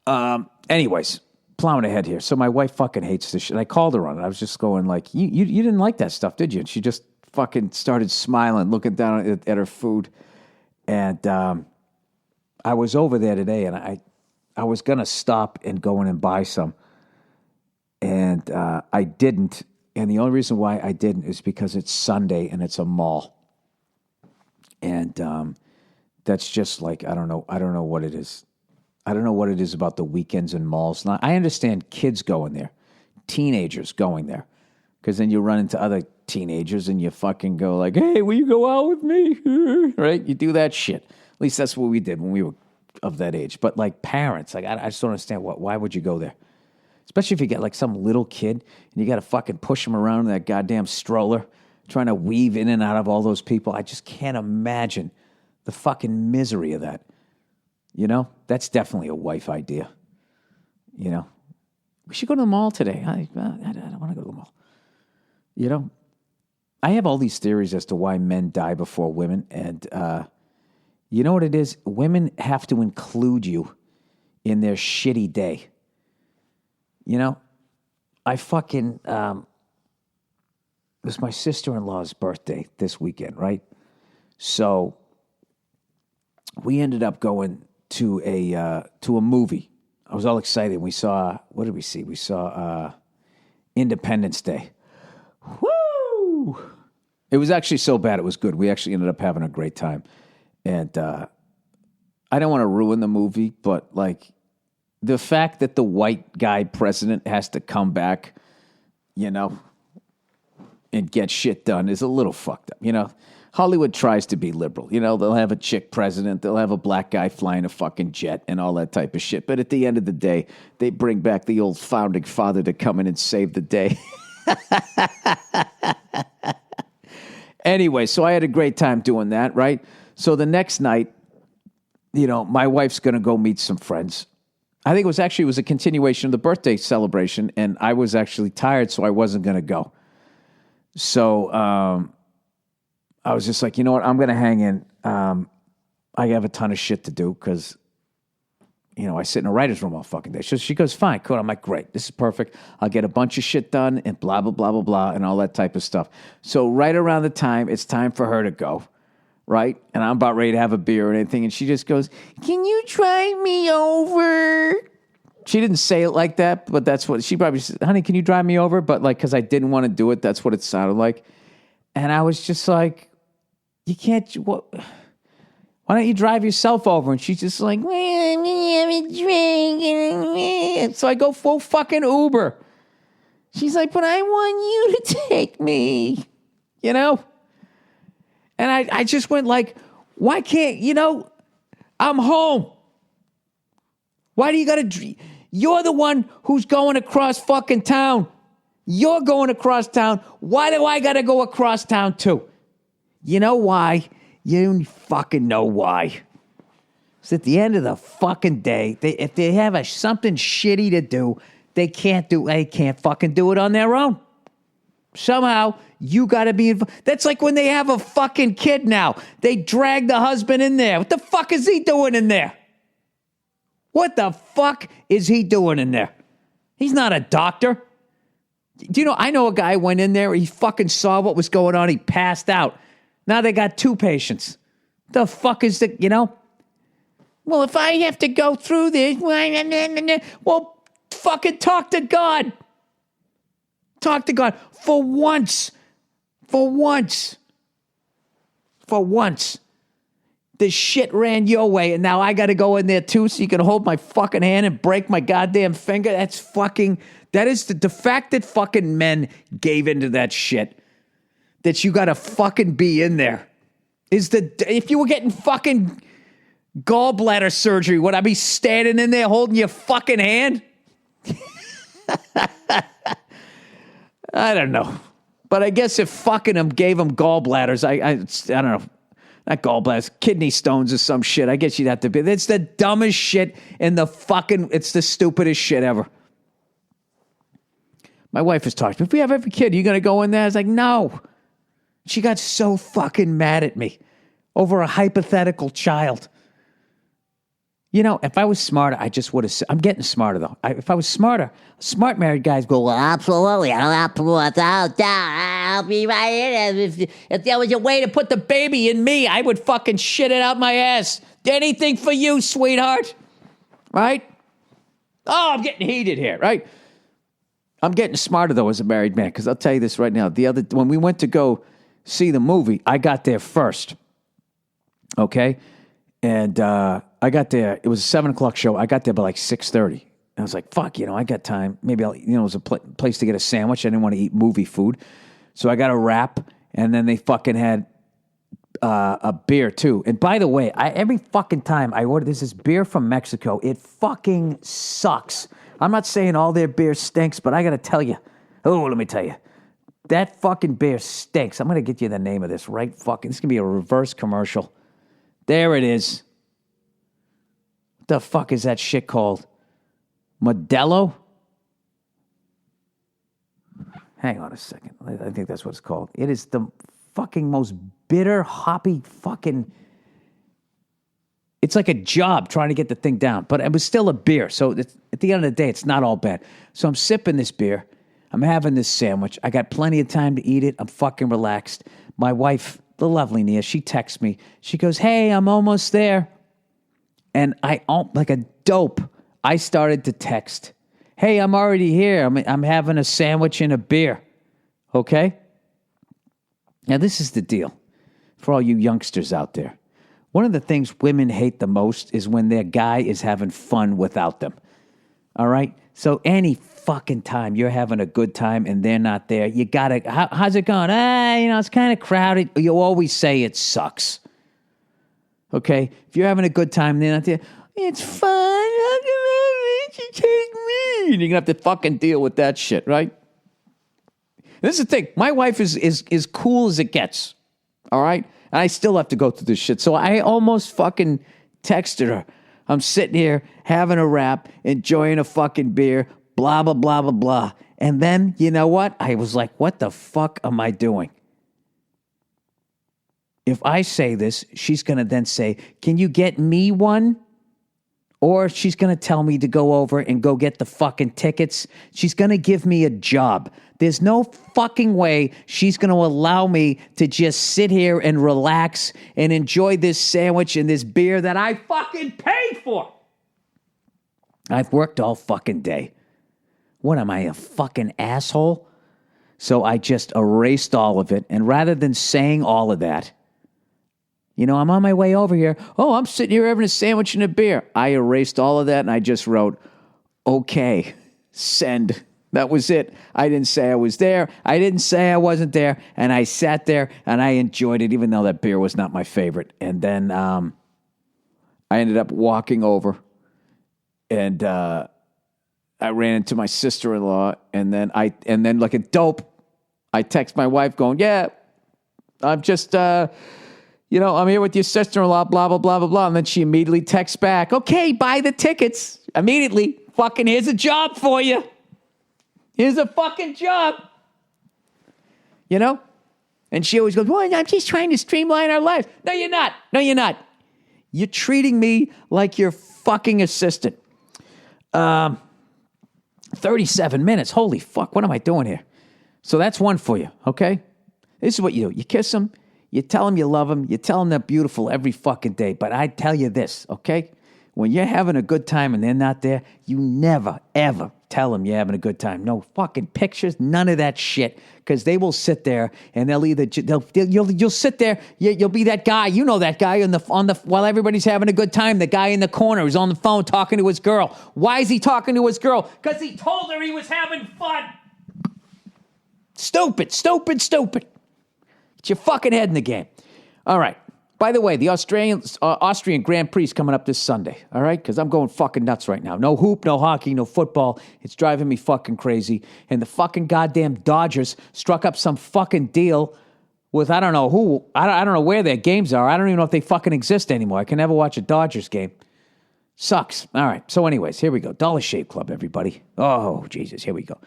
Anyways, plowing ahead here. So my wife fucking hates this shit. I called her on it. I was just going like, you didn't like that stuff, did you? And she just fucking started smiling, looking down at her food. And I was over there today, and I was going to stop and go in and buy some. And I didn't. And the only reason why I didn't is because it's Sunday and it's a mall. And that's just like, I don't know what it is. I don't know what it is about the weekends and malls. Now, I understand kids going there, teenagers going there, Because then you run into other teenagers and you fucking go like, hey, will you go out with me? Right? You do that shit. At least that's what we did when we were of that age. But like parents, like I just don't understand why would you go there? Especially if you get like some little kid and you got to fucking push him around in that goddamn stroller, trying to weave in and out of all those people. I just can't imagine the fucking misery of that. You know? That's definitely a wife idea. You know? We should go to the mall today. I don't want to go to the mall. You know? I have all these theories as to why men die before women, and you know what it is? Women have to include you in their shitty day. You know, I fucking, it was my sister-in-law's birthday this weekend, right? So we ended up going to a movie. I was all excited. We saw, what did we see? We saw Independence Day. Woo! It was actually so bad it was good. We actually ended up having a great time. And I don't want to ruin the movie, but like, the fact that the white guy president has to come back, you know, and get shit done is a little fucked up. You know, Hollywood tries to be liberal. You know, they'll have a chick president. They'll have a black guy flying a fucking jet and all that type of shit. But at the end of the day, they bring back the old founding father to come in and save the day. Anyway, so I had a great time doing that, right? So the next night, you know, my wife's going to go meet some friends. I think it was a continuation of the birthday celebration, and I was actually tired, so I wasn't going to go. So I was just like, you know what, I'm going to hang in. I have a ton of shit to do because, you know, I sit in a writer's room all fucking day. So she goes, fine, cool. I'm like, great, this is perfect. I'll get a bunch of shit done and blah, blah, blah, blah, blah, and all that type of stuff. So right around the time, it's time for her to go. Right? And I'm about ready to have a beer or anything. And she just goes, can you drive me over? She didn't say it like that, but that's what she probably said. Honey, can you drive me over? But like, because I didn't want to do it, that's what it sounded like. And I was just like, you can't, what? Why don't you drive yourself over? And she's just like, well, I'm gonna have a drink. So I go full fucking Uber. She's like, but I want you to take me. You know? And I just went like, why can't, you know, I'm home. Why do you got to, you're the one who's going across fucking town. You're going across town. Why do I got to go across town too? You know why? You fucking know why. It's at the end of the fucking day, if they have something shitty to do, they can't fucking do it on their own. Somehow, you got to be involved. That's like when they have a fucking kid now. They drag the husband in there. What the fuck is he doing in there? What the fuck is he doing in there? He's not a doctor. Do you know, I know a guy went in there, he fucking saw what was going on, he passed out. Now they got 2 patients. The fuck is the, you know? Well, if I have to go through this, well, fucking talk to God. Talk to God. For once, the shit ran your way, and now I got to go in there too so you can hold my fucking hand and break my goddamn finger. That is the fact that fucking men gave into that shit, that you got to fucking be in there, if you were getting fucking gallbladder surgery, would I be standing in there holding your fucking hand? I don't know. But I guess if fucking him gave him gallbladders, I don't know. Not gallbladders, kidney stones or some shit. I guess you'd have to be. It's the dumbest shit in the fucking, it's the stupidest shit ever. My wife has talked to me. If we have every kid, are you going to go in there? I was like, no. She got so fucking mad at me over a hypothetical child. You know, if I was smarter, I just would have said, I'm getting smarter though. If I was smarter, smart married guys go, well, absolutely. I'll be right in. If there was a way to put the baby in me, I would fucking shit it out my ass. Anything for you, sweetheart. Right? Oh, I'm getting heated here, right? I'm getting smarter though as a married man, because I'll tell you this right now. When we went to go see the movie, I got there first. Okay? And I got there, it was a 7 o'clock show. I got there by like 6:30. I was like, fuck, I got time. Maybe I'll, it was a place to get a sandwich. I didn't want to eat movie food. So I got a wrap, and then they fucking had a beer too. And by the way, every fucking time I order this beer from Mexico, it fucking sucks. I'm not saying all their beer stinks, but I got to tell you. Oh, let me tell you. That fucking beer stinks. I'm going to get you the name of this right fucking. This is going to be a reverse commercial. There it is. What the fuck is that shit called? Modelo? Hang on a second. I think that's what it's called. It is the fucking most bitter, hoppy fucking... It's like a job trying to get the thing down. But it was still a beer. So at the end of the day, it's not all bad. So I'm sipping this beer. I'm having this sandwich. I got plenty of time to eat it. I'm fucking relaxed. My wife, the lovely Nia, she texts me. She goes, hey, I'm almost there. And like a dope, I started to text. Hey, I'm already here. I'm having a sandwich and a beer. Okay? Now, this is the deal for all you youngsters out there. One of the things women hate the most is when their guy is having fun without them. All right? So any fucking time you're having a good time and they're not there, you gotta, how's it going? It's kind of crowded. You always say it sucks. Okay? If you're having a good time and they're not there, it's fun. How come you take me? And you're gonna have to fucking deal with that shit, right? This is the thing. My wife is cool as it gets. All right? And I still have to go through this shit. So I almost fucking texted her. I'm sitting here having a wrap, enjoying a fucking beer, blah, blah, blah, blah, blah. And then, you know what? I was like, what the fuck am I doing? If I say this, she's going to then say, can you get me one? Or she's going to tell me to go over and go get the fucking tickets. She's going to give me a job. There's no fucking way she's going to allow me to just sit here and relax and enjoy this sandwich and this beer that I fucking paid for. I've worked all fucking day. What am I, a fucking asshole? So I just erased all of it. And rather than saying all of that, I'm on my way over here. Oh, I'm sitting here having a sandwich and a beer. I erased all of that and I just wrote, okay, send. That was it. I didn't say I was there. I didn't say I wasn't there. And I sat there and I enjoyed it, even though that beer was not my favorite. And then I ended up walking over and I ran into my sister-in-law. And then like a dope, I text my wife going, yeah, I'm just... I'm here with your sister-in-law, blah, blah, blah, blah, blah. And then she immediately texts back, okay, buy the tickets. Immediately, fucking here's a job for you. Here's a fucking job. And she always goes, well, I'm just trying to streamline our lives. No, you're not. No, you're not. You're treating me like your fucking assistant. 37 minutes. Holy fuck, what am I doing here? So that's one for you, okay? This is what you do. You kiss them. You tell them you love them. You tell them they're beautiful every fucking day. But I tell you this, okay? When you're having a good time and they're not there, you never, ever tell them you're having a good time. No fucking pictures, none of that shit. Because they will sit there and you'll sit there. You'll be that guy. You know that guy while everybody's having a good time. The guy in the corner who's on the phone talking to his girl. Why is he talking to his girl? Because he told her he was having fun. Stupid, stupid, stupid. Get your fucking head in the game. All right. By the way, the Austrian Grand Prix is coming up this Sunday. All right? Because I'm going fucking nuts right now. No hoop, no hockey, no football. It's driving me fucking crazy. And the fucking goddamn Dodgers struck up some fucking deal with I don't know who. I don't know where their games are. I don't even know if they fucking exist anymore. I can never watch a Dodgers game. Sucks. All right. So anyways, here we go. Dollar Shave Club, everybody. Oh, Jesus. Here we go.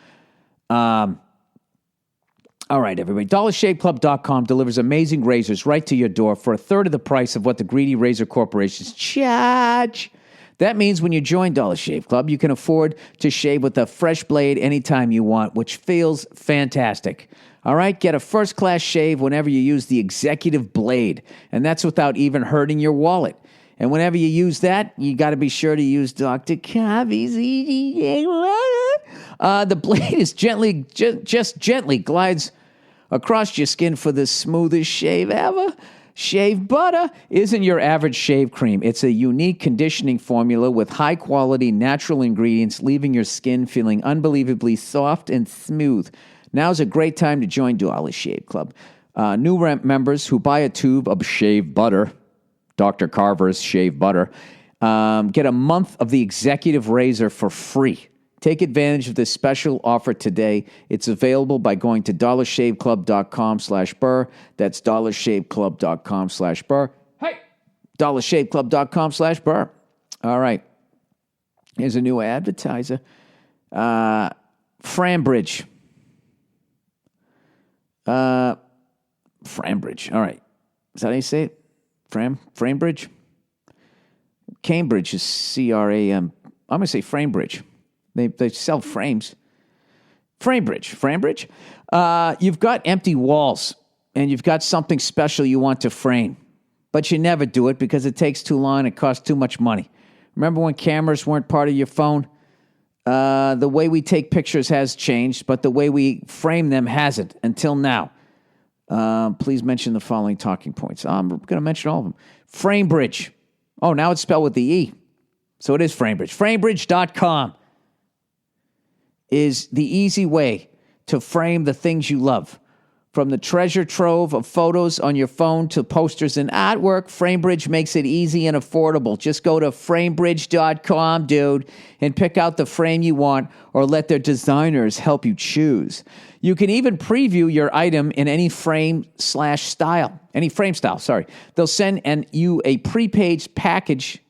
All right, everybody. DollarShaveClub.com delivers amazing razors right to your door for a third of the price of what the greedy razor corporations charge. That means when you join Dollar Shave Club, you can afford to shave with a fresh blade anytime you want, which feels fantastic. All right? Get a first-class shave whenever you use the executive blade, and that's without even hurting your wallet. And whenever you use that, you got to be sure to use Dr. Covey's. The blade is just gently glides across your skin for the smoothest shave ever. Shave butter isn't your average shave cream. It's a unique conditioning formula with high-quality natural ingredients, leaving your skin feeling unbelievably soft and smooth. Now's a great time to join Dollar Shave Club. New members who buy a tube of shave butter, Dr. Carver's shave butter, get a month of the executive razor for free. Take advantage of this special offer today. It's available by going to dollarshaveclub.com/Burr. That's dollarshaveclub.com/Burr. Hey! dollarshaveclub.com/Burr. All right. Here's a new advertiser. Frambridge. Frambridge. All right. Is that how you say it? Frambridge? Cambridge is C-R-A-M. I'm going to say Framebridge. They sell frames. Framebridge. You've got empty walls, and you've got something special you want to frame, but you never do it because it takes too long and it costs too much money. Remember when cameras weren't part of your phone? The way we take pictures has changed, but the way we frame them hasn't until now. Please mention the following talking points. I'm going to mention all of them. Framebridge. Oh, now it's spelled with the E. So it is Framebridge. Framebridge.com is the easy way to frame the things you love. From the treasure trove of photos on your phone to posters and artwork, Framebridge makes it easy and affordable. Just go to framebridge.com, dude, and pick out the frame you want or let their designers help you choose. You can even preview your item in any frame style. They'll send you a pre-paged package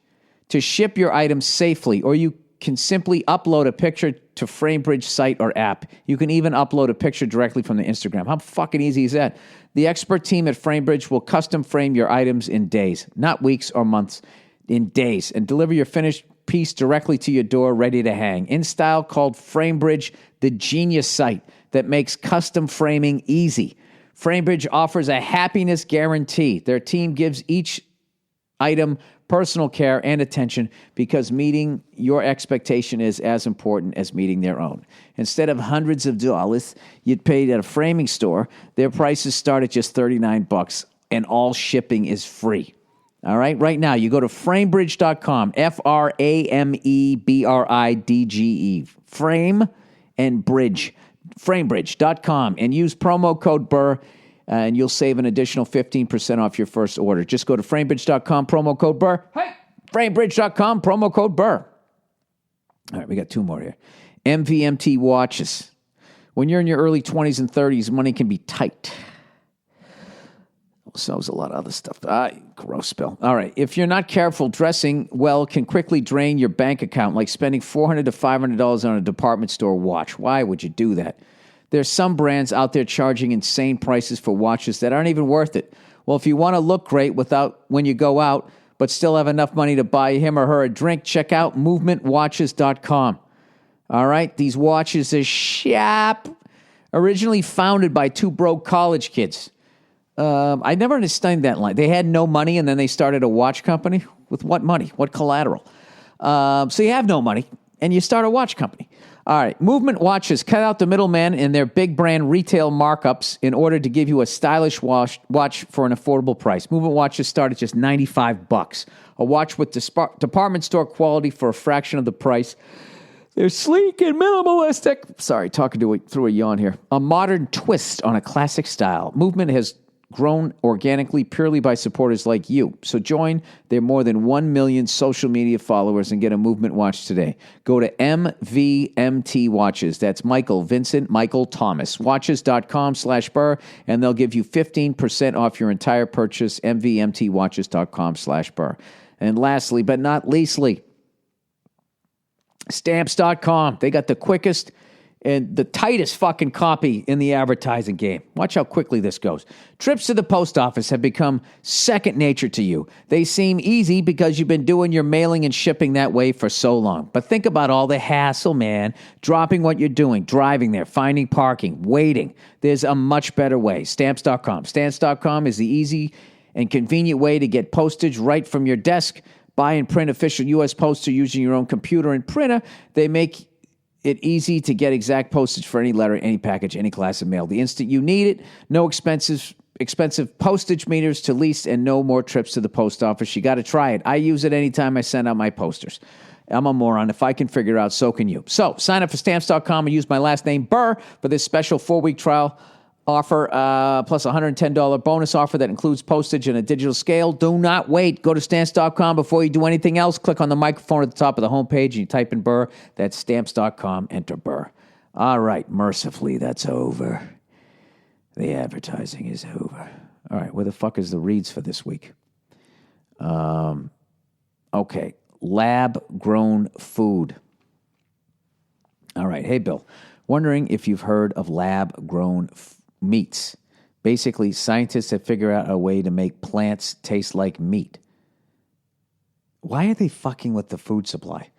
to ship your items safely, or you can simply upload a picture to Framebridge site or app. You can even upload a picture directly from the Instagram. How fucking easy is that? The expert team at Framebridge will custom frame your items in days, not weeks or months, in days, and deliver your finished piece directly to your door, ready to hang. In style, called Framebridge, the genius site that makes custom framing easy. Framebridge offers a happiness guarantee. Their team gives each item personal care and attention because meeting your expectation is as important as meeting their own. Instead of hundreds of dollars you'd pay at a framing store, their prices start at just $39 and all shipping is free. All right, right now you go to framebridge.com, Framebridge, frame and bridge, framebridge.com, and use promo code Burr, and you'll save an additional 15% off your first order. Just go to framebridge.com, promo code Burr. Hey! Framebridge.com, promo code Burr. All right, we got two more here. MVMT watches. When you're in your early 20s and 30s, money can be tight. So there's a lot of other stuff. Gross spill. All right. If you're not careful, dressing well can quickly drain your bank account, like spending $400 to $500 on a department store watch. Why would you do that? There's some brands out there charging insane prices for watches that aren't even worth it. Well, if you want to look great when you go out, but still have enough money to buy him or her a drink, check out movementwatches.com. All right? These watches are sharp. Originally founded by two broke college kids. I never understood that line. They had no money, and then they started a watch company? With what money? What collateral? So you have no money, and you start a watch company. All right, Movement Watches cut out the middleman in their big brand retail markups in order to give you a stylish watch for an affordable price. Movement Watches start at just $95. A watch with department store quality for a fraction of the price. They're sleek and minimalistic. Sorry, talking through a yawn here. A modern twist on a classic style. Movement has grown organically purely by supporters like you. So join their more than 1 million social media followers and get a Movement watch today. Go to MVMT Watches. That's Michael, Vincent, Michael, Thomas. Watches.com/Burr, and they'll give you 15% off your entire purchase. MVMTWatches.com/Burr. And lastly, but not leastly, Stamps.com. They got the quickest and the tightest fucking copy in the advertising game. Watch how quickly this goes. Trips to the post office have become second nature to you. They seem easy because you've been doing your mailing and shipping that way for so long. But think about all the hassle, man. Dropping what you're doing, driving there, finding parking, waiting. There's a much better way. Stamps.com. Stamps.com is the easy and convenient way to get postage right from your desk. Buy and print official U.S. postage using your own computer and printer. They make it easy to get exact postage for any letter, any package, any class of mail. The instant you need it, no expenses expensive postage meters to lease and no more trips to the post office. You got to try it. I use it anytime I send out my posters. I'm a moron. If I can figure it out, so can you. So sign up for Stamps.com and use my last name, Burr, for this special 4-week trial offer, plus a $110 bonus offer that includes postage and a digital scale. Do not wait. Go to Stamps.com before you do anything else. Click on the microphone at the top of the homepage and you type in Burr. That's Stamps.com. Enter Burr. All right. Mercifully, that's over. The advertising is over. All right. Where the fuck is the reads for this week? Okay. Lab-grown food. All right. Hey, Bill. Wondering if you've heard of lab-grown meats. Basically, scientists have figured out a way to make plants taste like meat. Why are they fucking with the food supply?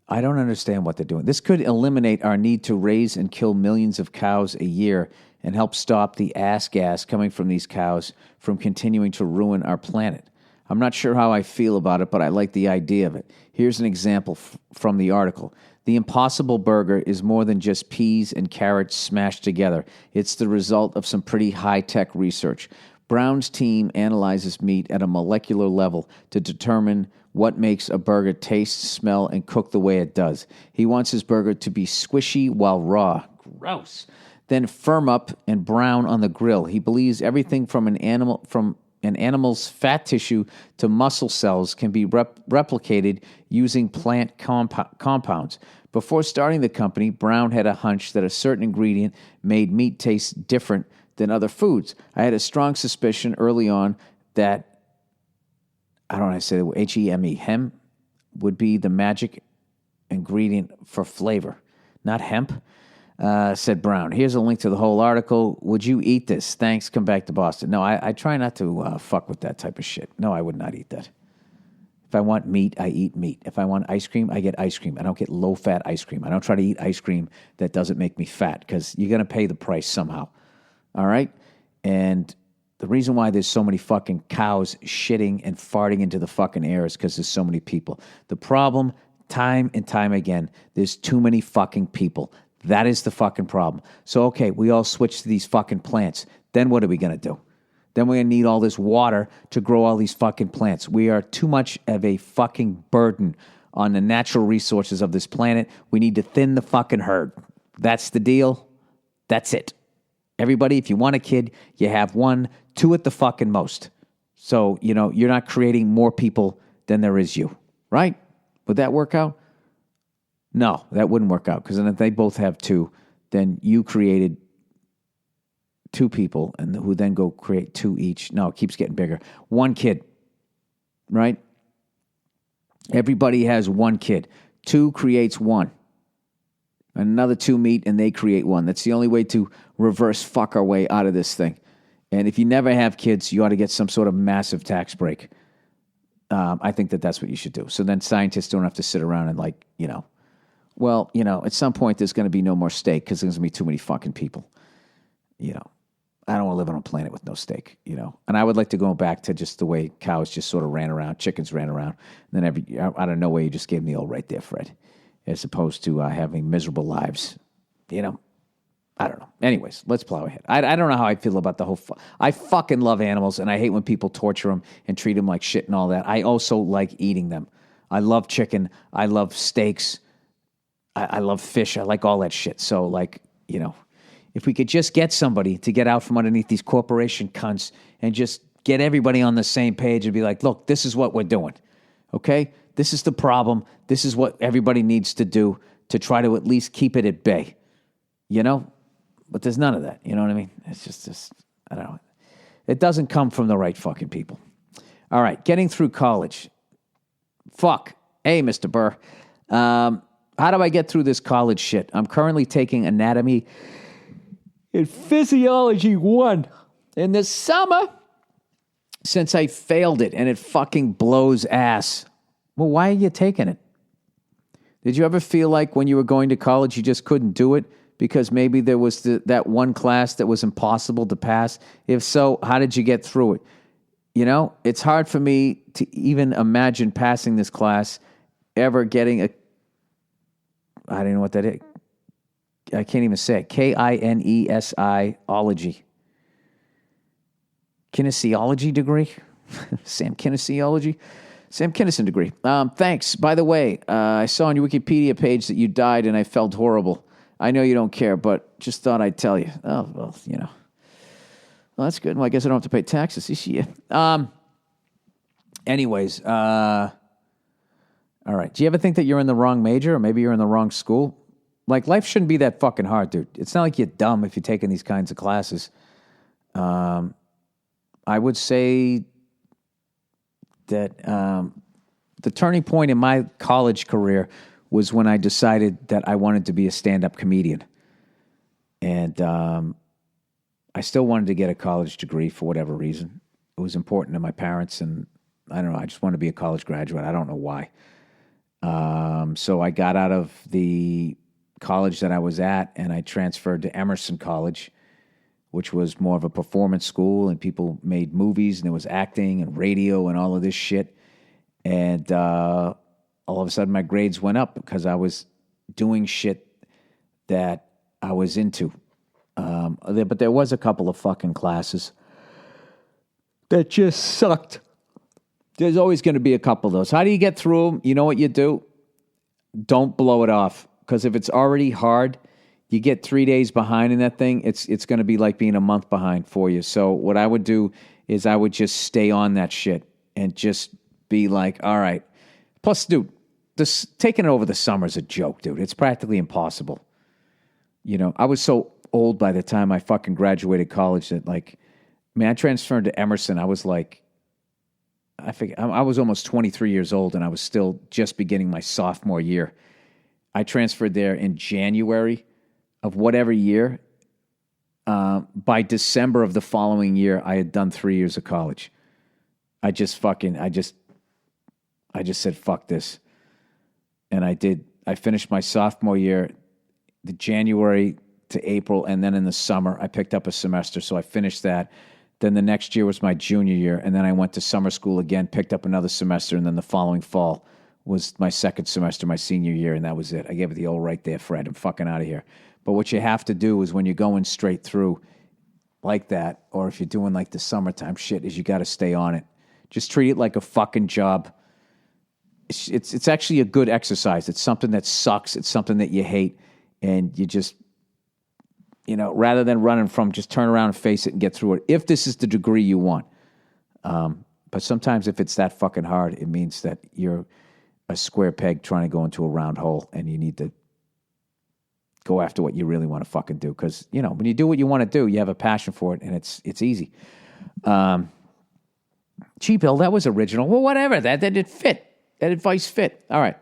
I don't understand what they're doing. This could eliminate our need to raise and kill millions of cows a year and help stop the ass gas coming from these cows from continuing to ruin our planet. I'm not sure how I feel about it, but I like the idea of it. Here's an example from the article. The Impossible Burger is more than just peas and carrots smashed together. It's the result of some pretty high-tech research. Brown's team analyzes meat at a molecular level to determine what makes a burger taste, smell, and cook the way it does. He wants his burger to be squishy while raw. Gross. Then firm up and brown on the grill. He believes everything from an animal's fat tissue to muscle cells can be replicated using plant compounds. Before starting the company, Brown had a hunch that a certain ingredient made meat taste different than other foods. I had a strong suspicion early on that, I don't know how to say the word, H-E-M-E, hem, would be the magic ingredient for flavor. Not hemp, said Brown. Here's a link to the whole article. Would you eat this? Thanks, come back to Boston. No, I try not to fuck with that type of shit. No, I would not eat that. If I want meat, I eat meat. If I want ice cream, I get ice cream. I don't get low-fat ice cream. I don't try to eat ice cream that doesn't make me fat because you're going to pay the price somehow. All right? And the reason why there's so many fucking cows shitting and farting into the fucking air is because there's so many people. The problem, time and time again, there's too many fucking people. That is the fucking problem. So, okay, we all switch to these fucking plants. Then what are we going to do? Then we're going to need all this water to grow all these fucking plants. We are too much of a fucking burden on the natural resources of this planet. We need to thin the fucking herd. That's the deal. That's it. Everybody, if you want a kid, you have 1, 2 at the fucking most. So, you're not creating more people than there is you. Right? Would that work out? No, that wouldn't work out. Because then if they both have 2, then you created 2 people, and who then go create 2 each. No, it keeps getting bigger. 1 kid, right? Everybody has 1 kid. 2 creates 1. Another 2 meet, and they create 1. That's the only way to reverse fuck our way out of this thing. And if you never have kids, you ought to get some sort of massive tax break. I think that's what you should do. So then scientists don't have to sit around and at some point there's going to be no more steak because there's going to be too many fucking people. I don't want to live on a planet with no steak, And I would like to go back to just the way cows just sort of ran around, chickens ran around, and then out of nowhere you just gave them the old right there, Fred, as opposed to having miserable lives, I don't know. Anyways, let's plow ahead. I don't know how I feel about the whole... I fucking love animals, and I hate when people torture them and treat them like shit and all that. I also like eating them. I love chicken. I love steaks. I love fish. I like all that shit. So, if we could just get somebody to get out from underneath these corporation cunts and just get everybody on the same page and be like, look, this is what we're doing, okay? This is the problem. This is what everybody needs to do to try to at least keep it at bay, But there's none of that, you know what I mean? It's just, I don't know. It doesn't come from the right fucking people. All right, getting through college. Fuck. Hey, Mr. Burr. How do I get through this college shit? I'm currently taking anatomy and physiology 1 in the summer since I failed it, and it fucking blows ass. Well, why are you taking it? Did you ever feel like when you were going to college you just couldn't do it because maybe there was that one class that was impossible to pass? If so, how did you get through it? It's hard for me to even imagine passing this class, ever getting I don't know what that is. I can't even say it. Kinesi-ology. kinesiology degree. Sam Kinison degree. Thanks. By the way, I saw on your Wikipedia page that you died and I felt horrible. I know you don't care, but just thought I'd tell you. Oh, well, Well, that's good. Well, I guess I don't have to pay taxes this year. Anyways, all right. Do you ever think that you're in the wrong major or maybe you're in the wrong school? Like, life shouldn't be that fucking hard, dude. It's not like you're dumb if you're taking these kinds of classes. I would say that the turning point in my college career was when I decided that I wanted to be a stand-up comedian. And I still wanted to get a college degree for whatever reason. It was important to my parents, and I don't know, I just wanted to be a college graduate. I don't know why. So I got out of the college that I was at, and I transferred to Emerson College, which was more of a performance school, and people made movies, and there was acting and radio and all of this shit. And all of a sudden, my grades went up because I was doing shit that I was into. But there was a couple of fucking classes that just sucked. There's always going to be a couple of those. How do you get through them? You know what you do? Don't blow it off. Because if it's already hard, you get 3 days behind in that thing, it's going to be like being a month behind for you. So what I would do is I would just stay on that shit and just be like, all right. Plus, dude, taking it over the summer is a joke, dude. It's practically impossible. I was so old by the time I fucking graduated college that, like, I transferred to Emerson. I was like, I was almost 23 years old, and I was still just beginning my sophomore year. I transferred there in January of whatever year. By December of the following year, I had done 3 years of college. I just said, fuck this. And I did. I finished my sophomore year, the January to April, and then in the summer, I picked up a semester, so I finished that. Then the next year was my junior year, and then I went to summer school again, picked up another semester, and then the following fall was my second semester, my senior year, and that was it. I gave it the old right there, Fred. I'm fucking out of here. But what you have to do is when you're going straight through like that, or if you're doing like the summertime shit, is you got to stay on it. Just treat it like a fucking job. It's actually a good exercise. It's something that sucks. It's something that you hate, and you just, rather than running from, just turn around and face it and get through it. If this is the degree you want. But sometimes if it's that fucking hard, it means that you're a square peg trying to go into a round hole, and you need to go after what you really want to fucking do. Because, when you do what you want to do, you have a passion for it, and it's easy. Gee, Bill, that was original. Well, whatever. That did fit. That advice fit. All right.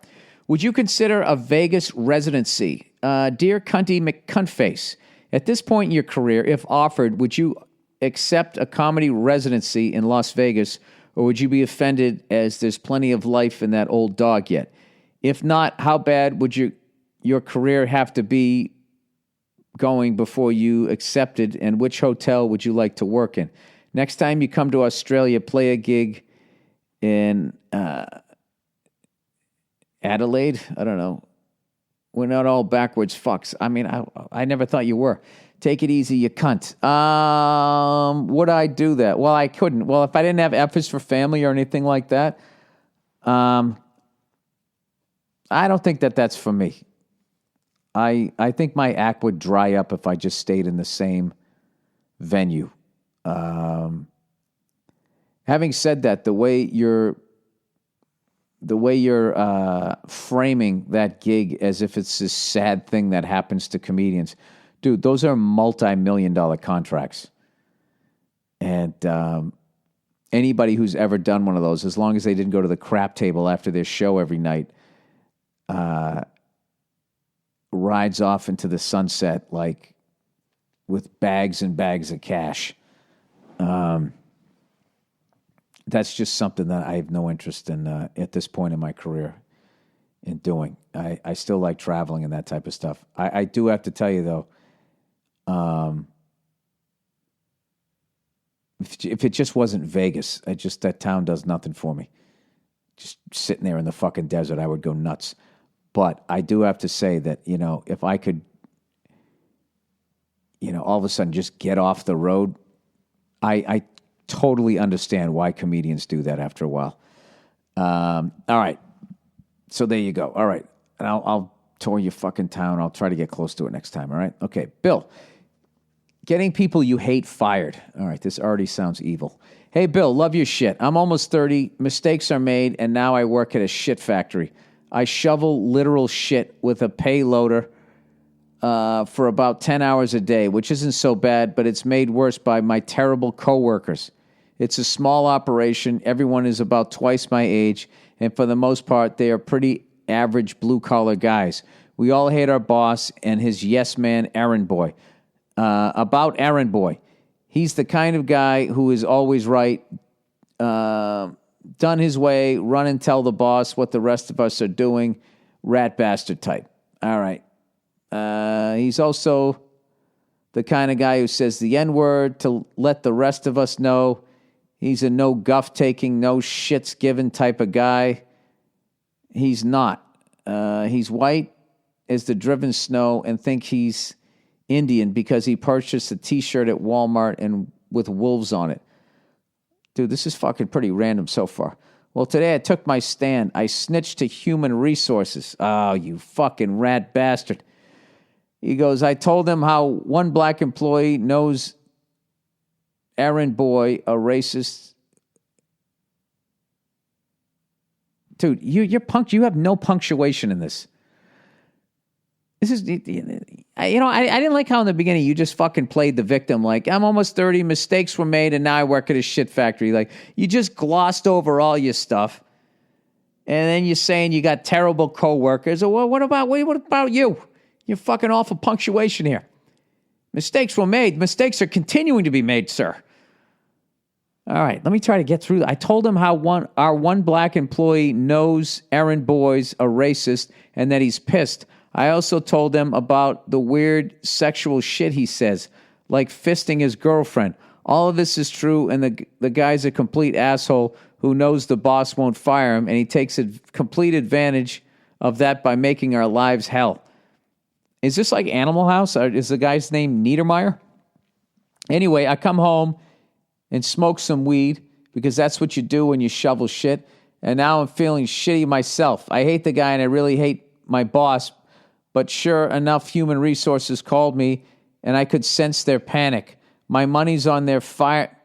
Would you consider a Vegas residency? Dear Cunty McCuntface, at this point in your career, if offered, would you accept a comedy residency in Las Vegas, or would you be offended as there's plenty of life in that old dog yet? If not, how bad would your career have to be going before you accepted, and which hotel would you like to work in? Next time you come to Australia, play a gig in Adelaide? I don't know. We're not all backwards fucks. I mean, I never thought you were. Take it easy, you cunt. Would I do that? Well, I couldn't. Well, if I didn't have F's for family or anything like that, I don't think that that's for me. I think my act would dry up if I just stayed in the same venue. Having said that, the way you're framing that gig as if it's this sad thing that happens to comedians, dude, those are multi-million-dollar contracts. And anybody who's ever done one of those, as long as they didn't go to the crap table after their show every night, rides off into the sunset like with bags and bags of cash. That's just something that I have no interest in at this point in my career in doing. I still like traveling and that type of stuff. I do have to tell you, though, if it just wasn't Vegas, that town does nothing for me. Just sitting there in the fucking desert, I would go nuts. But I do have to say that, if I could, all of a sudden just get off the road, I totally understand why comedians do that after a while. All right. So there you go. All right. And I'll tour your fucking town. I'll try to get close to it next time. All right. Okay. Bill, getting people you hate fired. All right. This already sounds evil. Hey, Bill, love your shit. I'm almost 30. Mistakes are made, and now I work at a shit factory. I shovel literal shit with a payloader for about 10 hours a day, which isn't so bad, but it's made worse by my terrible coworkers. It's a small operation. Everyone is about twice my age, and for the most part, they are pretty average blue-collar guys. We all hate our boss and his yes-man errand boy. About errand boy, he's the kind of guy who is always right, done his way, run and tell the boss what the rest of us are doing, rat bastard type. All right. He's also the kind of guy who says the N-word to let the rest of us know. He's a no guff taking, no shits given type of guy. He's not. He's white as the driven snow and think he's Indian because he purchased a T-shirt at Walmart and with wolves on it. Dude, this is fucking pretty random so far. Well, today I took my stand. I snitched to human resources. Oh, you fucking rat bastard. He goes, I told them how one black employee knows errand boy, a racist. Dude, you're you have no punctuation in this. This is, I didn't like how in the beginning you just fucking played the victim. Like, I'm almost 30, mistakes were made, and now I work at a shit factory. Like, you just glossed over all your stuff. And then you're saying you got terrible coworkers. Well, what about you? You're fucking awful punctuation here. Mistakes were made. Mistakes are continuing to be made, sir. All right, let me try to get through. I told him how our one black employee knows errand boys are racist and that he's pissed. I also told him about the weird sexual shit he says, like fisting his girlfriend. All of this is true, and the guy's a complete asshole who knows the boss won't fire him, and he takes complete advantage of that by making our lives hell. Is this like Animal House? Is the guy's name Niedermeyer? Anyway, I come home and smoke some weed because that's what you do when you shovel shit. And now I'm feeling shitty myself. I hate the guy and I really hate my boss. But sure enough, human resources called me and I could sense their panic. My money's on their firing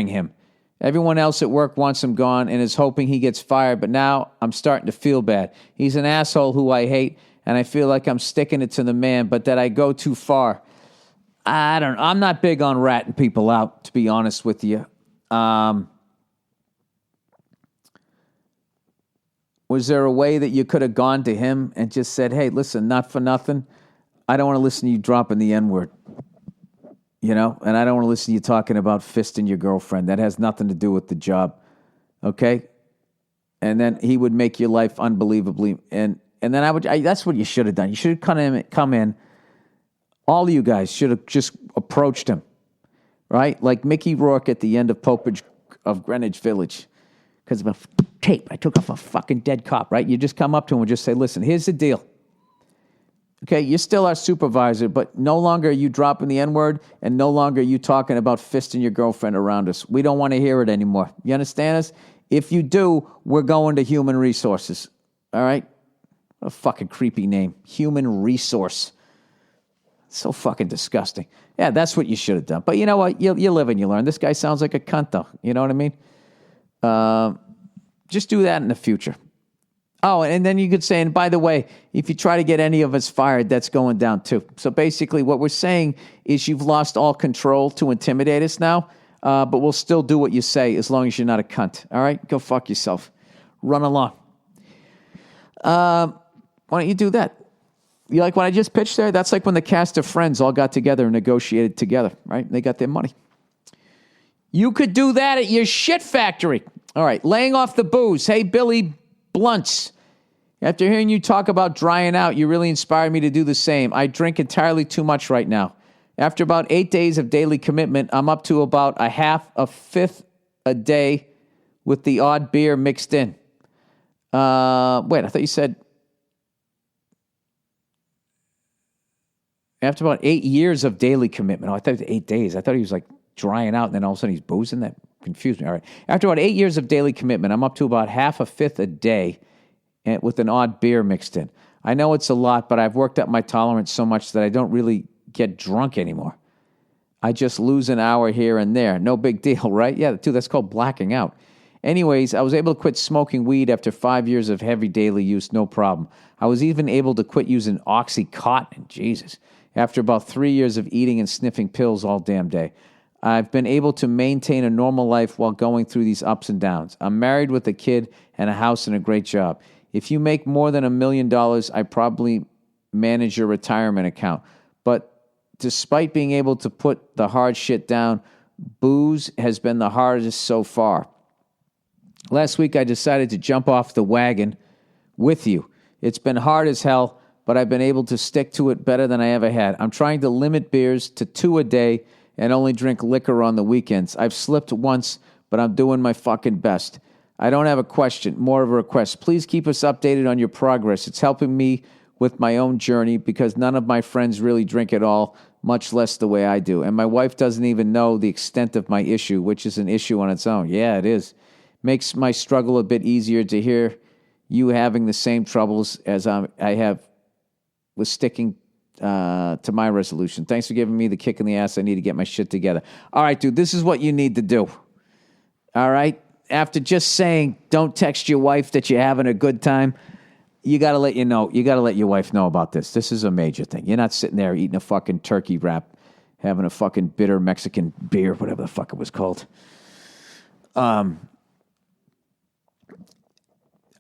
him. Everyone else at work wants him gone and is hoping he gets fired. But now I'm starting to feel bad. He's an asshole who I hate and I feel like I'm sticking it to the man, but that I go too far. I don't know. I'm not big on ratting people out, to be honest with you. Was there a way that you could have gone to him and just said, hey, listen, not for nothing, I don't want to listen to you dropping the N-word, and I don't want to listen to you talking about fisting your girlfriend. That has nothing to do with the job, okay? And then he would make your life unbelievably, and then that's what you should have done. You should have come in. All of you guys should have just approached him, right? Like Mickey Rourke at the end of Popage of Greenwich Village. Because of a tape. I took off a fucking dead cop, right? You just come up to him and just say, listen, here's the deal. Okay, you're still our supervisor, but no longer are you dropping the N-word and no longer are you talking about fisting your girlfriend around us. We don't want to hear it anymore. You understand us? If you do, we're going to human resources. All right? What a fucking creepy name. Human resource. So fucking disgusting. Yeah, that's what you should have done. But you know what? You live and you learn. This guy sounds like a cunt, though. You know what I mean? Just do that in the future. Oh, and then you could say, and by the way, if you try to get any of us fired, that's going down too. So basically what we're saying is you've lost all control to intimidate us now, but we'll still do what you say as long as you're not a cunt. All right? Go fuck yourself. Run along. Why don't you do that? You like what I just pitched there? That's like when the cast of Friends all got together and negotiated together, right? They got their money. You could do that at your shit factory. All right, laying off the booze. Hey, Billy Blunts. After hearing you talk about drying out, you really inspired me to do the same. I drink entirely too much right now. After about 8 days of daily commitment, I'm up to about a fifth a day with the odd beer mixed in. Wait, I thought you said after about 8 years of daily commitment. Oh, I thought it was 8 days. I thought he was like drying out, and then all of a sudden he's boozing. That confused me. All right. After about 8 years of daily commitment, I'm up to about half a fifth a day and with an odd beer mixed in. I know it's a lot, but I've worked up my tolerance so much that I don't really get drunk anymore. I just lose an hour here and there. No big deal, right? Yeah, dude, that's called blacking out. Anyways, I was able to quit smoking weed after 5 years of heavy daily use, no problem. I was even able to quit using Oxycontin, Jesus, after about 3 years of eating and sniffing pills all damn day. I've been able to maintain a normal life while going through these ups and downs. I'm married with a kid and a house and a great job. If you make more than $1 million, I probably manage your retirement account. But despite being able to put the hard shit down, booze has been the hardest so far. Last week, I decided to jump off the wagon with you. It's been hard as hell, but I've been able to stick to it better than I ever had. I'm trying to limit beers to 2 a day and only drink liquor on the weekends. I've slipped once, but I'm doing my fucking best. I don't have a question, more of a request. Please keep us updated on your progress. It's helping me with my own journey because none of my friends really drink at all, much less the way I do. And my wife doesn't even know the extent of my issue, which is an issue on its own. Yeah, it is. Makes my struggle a bit easier to hear you having the same troubles as I have with sticking to my resolution. Thanks for giving me the kick in the ass I need to get my shit together. All right, dude, this is what you need to do. All right? After just saying, don't text your wife that you're having a good time, you got to let your wife know about this. This is a major thing. You're not sitting there eating a fucking turkey wrap, having a fucking bitter Mexican beer, whatever the fuck it was called.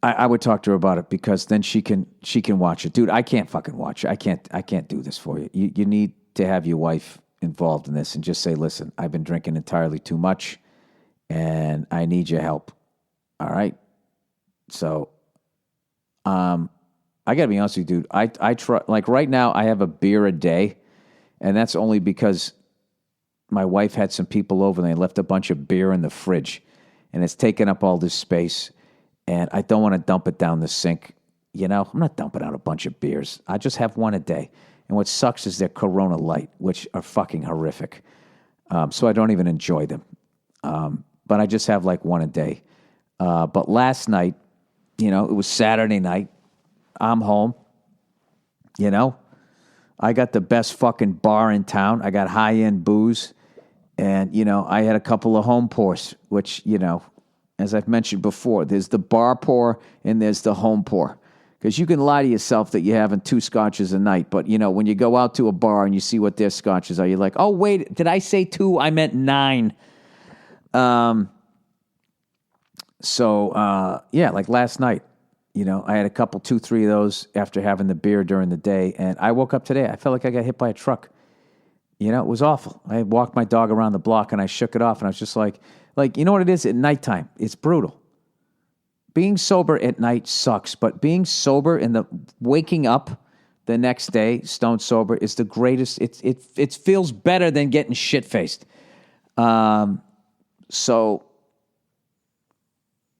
I would talk to her about it because then she can watch it. Dude, I can't fucking watch it. I can't do this for you. You need to have your wife involved in this and just say, listen, I've been drinking entirely too much and I need your help. All right? So, I got to be honest with you, dude. I try, like right now I have a beer a day, and that's only because my wife had some people over and they left a bunch of beer in the fridge and it's taken up all this space. And I don't want to dump it down the sink. You know, I'm not dumping out a bunch of beers. I just have one a day. And what sucks is they're Corona Light, which are fucking horrific. So I don't even enjoy them. But I just have like one a day. But last night, you know, it was Saturday night. I'm home. You know, I got the best fucking bar in town. I got high-end booze. And, you know, I had a couple of home pours, which, you know, as I've mentioned before, there's the bar pour and there's the home pour. Because you can lie to yourself that you're having 2 scotches a night. But, you know, when you go out to a bar and you see what their scotches are, you're like, oh, wait, did I say 2? I meant 9. Yeah, like last night, you know, I had a couple, 2, 3 of those after having the beer during the day. And I woke up today, I felt like I got hit by a truck. You know, it was awful. I walked my dog around the block and I shook it off and I was just like, you know what it is? At nighttime, it's brutal. Being sober at night sucks, but being sober and the waking up the next day, stone sober, is the greatest. It feels better than getting shit-faced. So,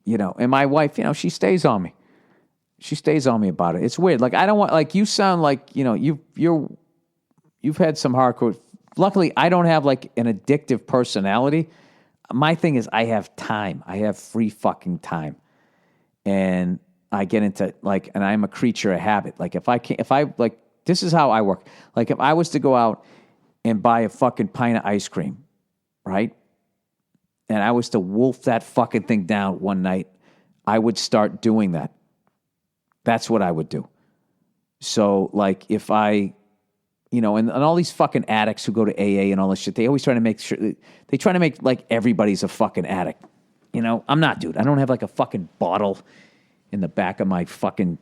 you know, and my wife, you know, she stays on me. She stays on me about it. It's weird. Like, I don't want, like, you sound like, you know, you've had some hardcore. Luckily, I don't have like an addictive personality. My thing is I have time. I have free fucking time. And I get into like, and I'm a creature of habit. Like this is how I work. Like if I was to go out and buy a fucking pint of ice cream, right? And I was to wolf that fucking thing down one night, I would start doing that. That's what I would do. So like if I, you know, and all these fucking addicts who go to AA and all this shit, they always try to make sure, they try to make like everybody's a fucking addict. You know, I'm not, dude. I don't have like a fucking bottle in the back of my fucking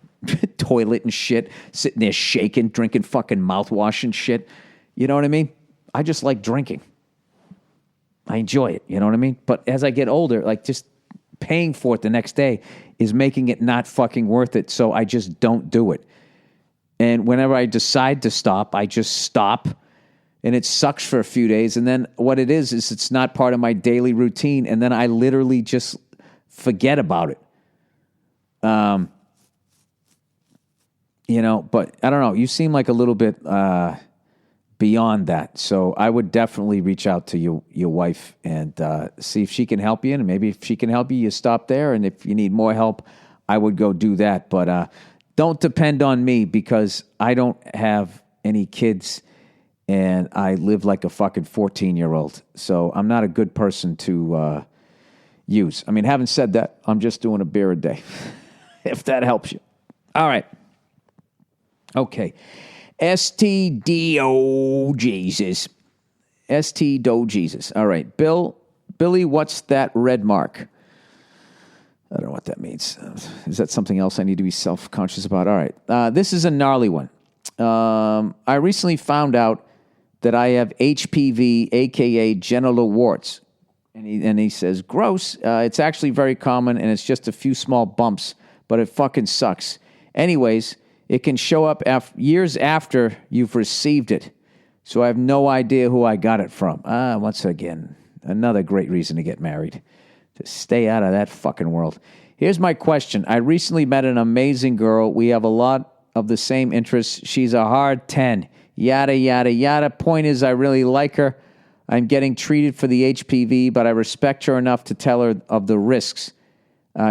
toilet and shit, sitting there shaking, drinking fucking mouthwash and shit. You know what I mean? I just like drinking. I enjoy it. You know what I mean? But as I get older, like just paying for it the next day is making it not fucking worth it. So I just don't do it. And whenever I decide to stop, I just stop. And it sucks for a few days. And then what it is it's not part of my daily routine. And then I literally just forget about it. You know, but I don't know. You seem like a little bit beyond that. So I would definitely reach out to your wife and see if she can help you. And maybe if she can help you, you stop there. And if you need more help, I would go do that. But don't depend on me because I don't have any kids and I live like a fucking 14-year-old. So I'm not a good person to use. I mean, having said that, I'm just doing a beer a day, if that helps you. All right. Okay. STDO Jesus. STDO Jesus. All right. Billy, what's that red mark? I don't know what that means. Is that something else I need to be self-conscious about? All right. This is a gnarly one. I recently found out that I have HPV, a.k.a. genital warts. And he says, gross. It's actually very common, and it's just a few small bumps, but it fucking sucks. Anyways, it can show up years after you've received it. So I have no idea who I got it from. Once again, another great reason to get married. To stay out of that fucking world. Here's my question. I recently met an amazing girl. We have a lot of the same interests. She's a hard 10. Yada, yada, yada. Point is, I really like her. I'm getting treated for the HPV, but I respect her enough to tell her of the risks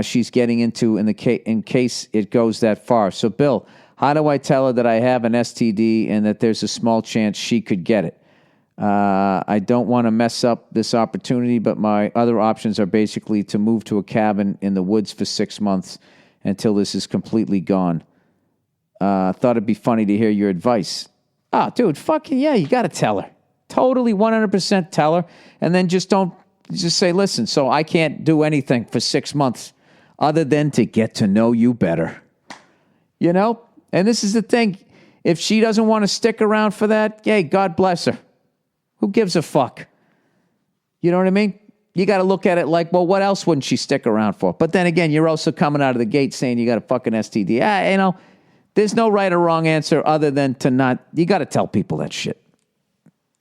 she's getting into in case it goes that far. So, Bill, how do I tell her that I have an STD and that there's a small chance she could get it? I don't want to mess up this opportunity, but my other options are basically to move to a cabin in the woods for 6 months until this is completely gone. Thought it'd be funny to hear your advice. Oh, dude, fucking yeah, you got to tell her. Totally 100% tell her. And then just say, listen, so I can't do anything for 6 months other than to get to know you better. You know? And this is the thing. If she doesn't want to stick around for that, yay, God bless her. Who gives a fuck? You know what I mean? You got to look at it like, well, what else wouldn't she stick around for? But then again, you're also coming out of the gate saying you got a fucking STD. You know, there's no right or wrong answer other than to not, you got to tell people that shit.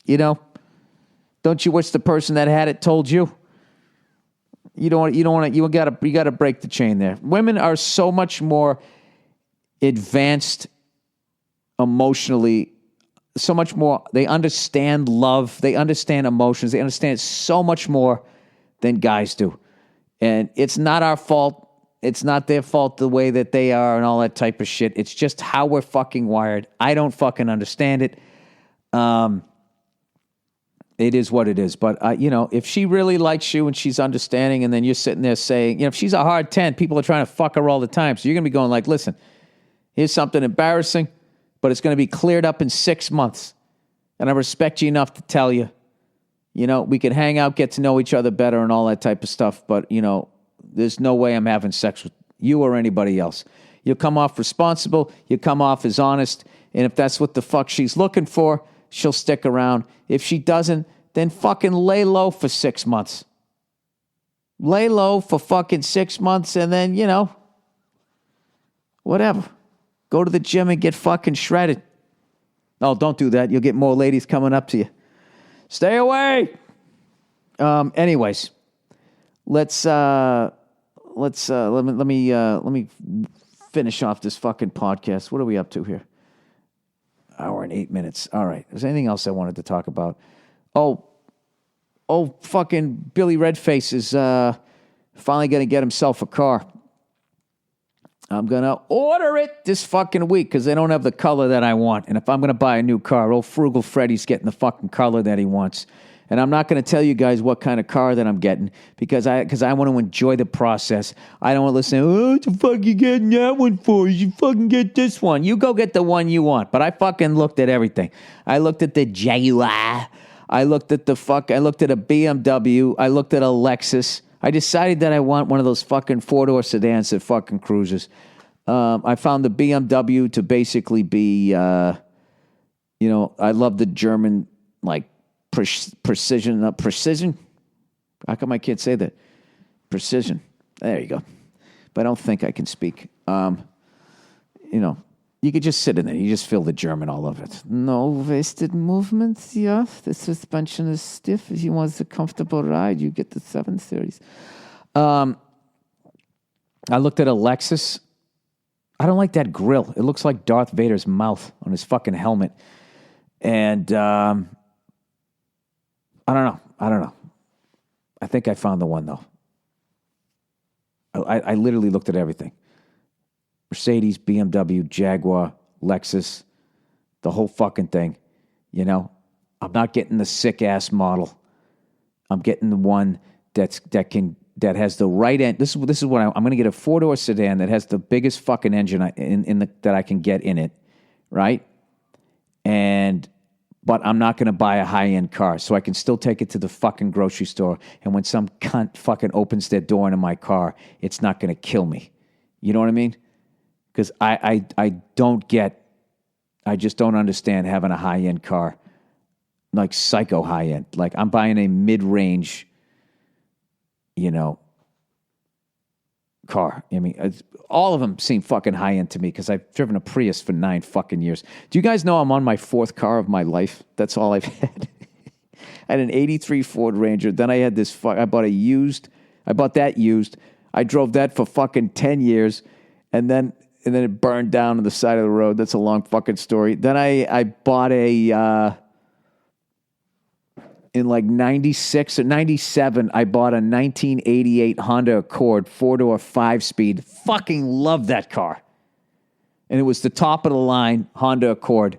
You know? Don't you wish the person that had it told you? You got to break the chain there. Women are so much more advanced emotionally, so much more. They understand love. They understand emotions. They understand so much more than guys do. And it's not our fault. It's not their fault the way that they are and all that type of shit. It's just how we're fucking wired. I don't fucking understand it. It is what it is. But, you know, if she really likes you and she's understanding and then you're sitting there saying, you know, if she's a hard 10, people are trying to fuck her all the time. So you're going to be going like, listen, here's something embarrassing, but it's going to be cleared up in 6 months. And I respect you enough to tell you, you know, we can hang out, get to know each other better and all that type of stuff. But, you know, there's no way I'm having sex with you or anybody else. You'll come off responsible. You come off as honest. And if that's what the fuck she's looking for, she'll stick around. If she doesn't, then fucking lay low for 6 months. Lay low for fucking 6 months and then, you know, whatever. Go to the gym and get fucking shredded. Oh, don't do that. You'll get more ladies coming up to you. Stay away. Anyways, let me finish off this fucking podcast. What are we up to here? Hour and 8 minutes. All right. Is there anything else I wanted to talk about? Oh, fucking Billy Redface is finally going to get himself a car. I'm going to order it this fucking week because they don't have the color that I want. And if I'm going to buy a new car, old Frugal Freddy's getting the fucking color that he wants. And I'm not going to tell you guys what kind of car that I'm getting because I want to enjoy the process. I don't want to listen, what the fuck you getting that one for? You fucking get this one. You go get the one you want. But I fucking looked at everything. I looked at the Jaguar. I looked at a BMW. I looked at a Lexus. I decided that I want one of those fucking four-door sedans that fucking cruises. I found the BMW to basically be, I love the German, like, precision. How come I can't say that? Precision. There you go. But I don't think I can speak. You could just sit in there. You just feel the German all of it. No wasted movements, yeah. The suspension is stiff. If you want a comfortable ride, you get the 7 Series. I looked at a Lexus. I don't like that grill. It looks like Darth Vader's mouth on his fucking helmet. And I don't know. I think I found the one, though. I literally looked at everything. Mercedes, BMW, Jaguar, Lexus, the whole fucking thing. You know, I'm not getting the sick-ass model. I'm getting the one that has the right end. This is what I'm going to get, a four-door sedan that has the biggest fucking engine that I can get in it, right? But I'm not going to buy a high-end car, so I can still take it to the fucking grocery store, and when some cunt fucking opens their door into my car, it's not going to kill me. You know what I mean? Because I just don't understand having a high-end car, like psycho high-end. Like, I'm buying a mid-range, car. I mean, all of them seem fucking high-end to me because I've driven a Prius for 9 fucking years. Do you guys know I'm on my 4th car of my life? That's all I've had. I had an 83 Ford Ranger. Then I had this, I bought that used. I drove that for fucking 10 years. And then it burned down on the side of the road. That's a long fucking story. Then I bought in like 96 or 97, I bought a 1988 Honda Accord 4-door 5-speed. Fucking love that car. And it was the top of the line Honda Accord,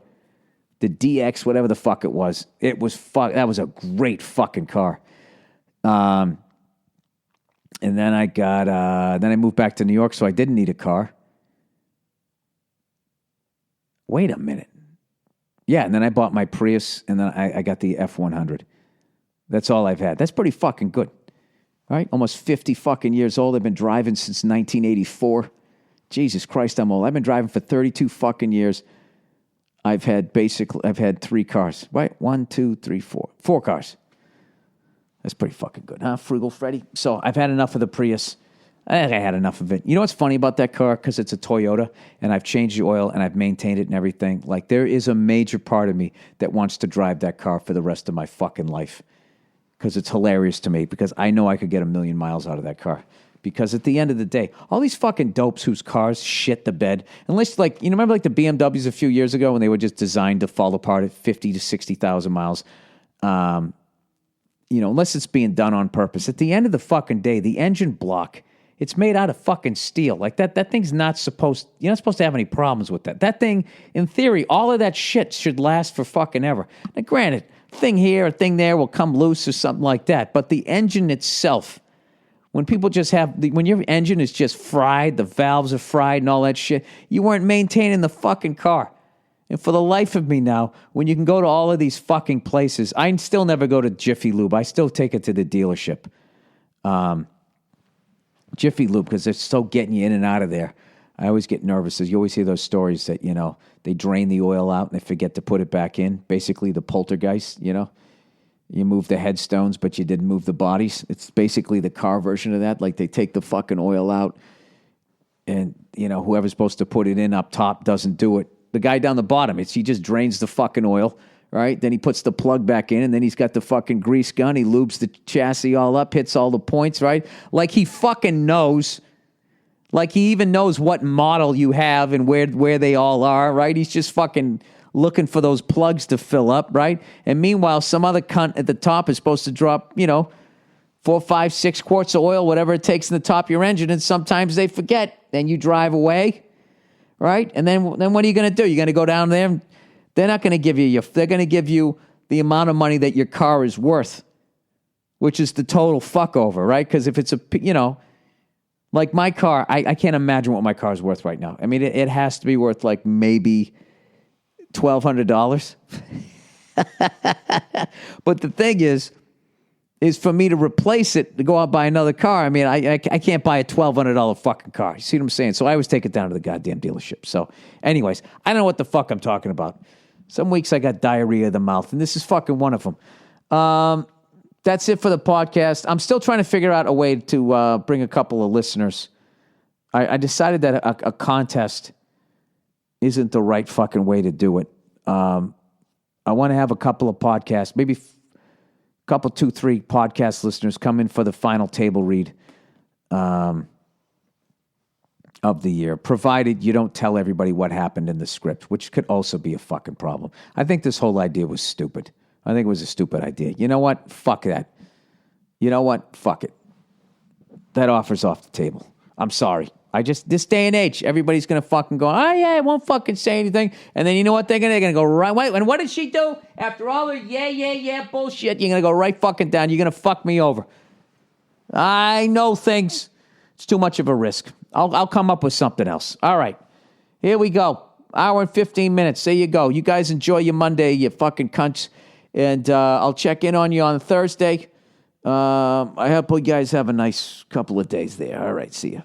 the DX, whatever the fuck it was. That was a great fucking car. And then I moved back to New York, so I didn't need a car. Wait a minute. Yeah, and then I bought my Prius, and then I got the F100. That's all I've had. That's pretty fucking good, right? Almost 50 fucking years old. I've been driving since 1984. Jesus Christ, I'm old. I've been driving for 32 fucking years. I've had 3 cars, right? 1, 2, 3, 4. 4 cars. That's pretty fucking good, huh, Frugal Freddy? So I've had enough of the Prius. I think I had enough of it. You know what's funny about that car? Because it's a Toyota, and I've changed the oil, and I've maintained it and everything. Like, there is a major part of me that wants to drive that car for the rest of my fucking life. Because it's hilarious to me, because I know I could get 1 million miles out of that car. Because at the end of the day, all these fucking dopes whose cars shit the bed, unless, like, remember like the BMWs a few years ago when they were just designed to fall apart at 50 to 60,000 miles? Unless it's being done on purpose. At the end of the fucking day, the engine block, it's made out of fucking steel. Like, that thing's you're not supposed to have any problems with that. That thing, in theory, all of that shit should last for fucking ever. Now, granted, thing here, a thing there will come loose or something like that. But the engine itself, when your engine is just fried, the valves are fried and all that shit, you weren't maintaining the fucking car. And for the life of me now, when you can go to all of these fucking places, I still never go to Jiffy Lube. I still take it to the dealership. Jiffy Lube, because they're so getting you in and out of there. I always get nervous. You always hear those stories that, they drain the oil out and they forget to put it back in. Basically, the poltergeist, You move the headstones, but you didn't move the bodies. It's basically the car version of that. Like, they take the fucking oil out and, whoever's supposed to put it in up top doesn't do it. The guy down the bottom, he just drains the fucking oil, right? Then he puts the plug back in, and then he's got the fucking grease gun. He lubes the chassis all up, hits all the points, right? Like he fucking knows. Like he even knows what model you have and where they all are, right? He's just fucking looking for those plugs to fill up, right? And meanwhile, some other cunt at the top is supposed to drop, 4, 5, 6 quarts of oil, whatever it takes in the top of your engine, and sometimes they forget. Then you drive away, right? And then what are you going to do? You're going to go down there, and they're not going to give you they're going to give you the amount of money that your car is worth, which is the total fuck over, right? Because if it's like my car, I can't imagine what my car is worth right now. I mean, it has to be worth like maybe $1,200. But the thing is for me to replace it, to go out and buy another car. I mean, I can't buy a $1,200 fucking car. You see what I'm saying? So I always take it down to the goddamn dealership. So anyways, I don't know what the fuck I'm talking about. Some weeks I got diarrhea of the mouth, and this is fucking one of them. That's it for the podcast. I'm still trying to figure out a way to bring a couple of listeners. I decided that a contest isn't the right fucking way to do it. I want to have a couple of podcasts, maybe a couple, 2, 3 podcast listeners come in for the final table read. of the year, provided you don't tell everybody what happened in the script, which could also be a fucking problem. I think this whole idea was stupid. I think it was a stupid idea. You know what? Fuck that. You know what? Fuck it. That offer's off the table. I'm sorry. This day and age, everybody's going to fucking go, oh, yeah, I won't fucking say anything. And then you know what they're going to go right. Wait, and what did she do? After all the yeah bullshit, you're going to go right fucking down. You're going to fuck me over. I know things. It's too much of a risk. I'll come up with something else. All right. Here we go. Hour and 15 minutes. There you go. You guys enjoy your Monday, you fucking cunts. And I'll check in on you on Thursday. I hope you guys have a nice couple of days there. All right. See ya.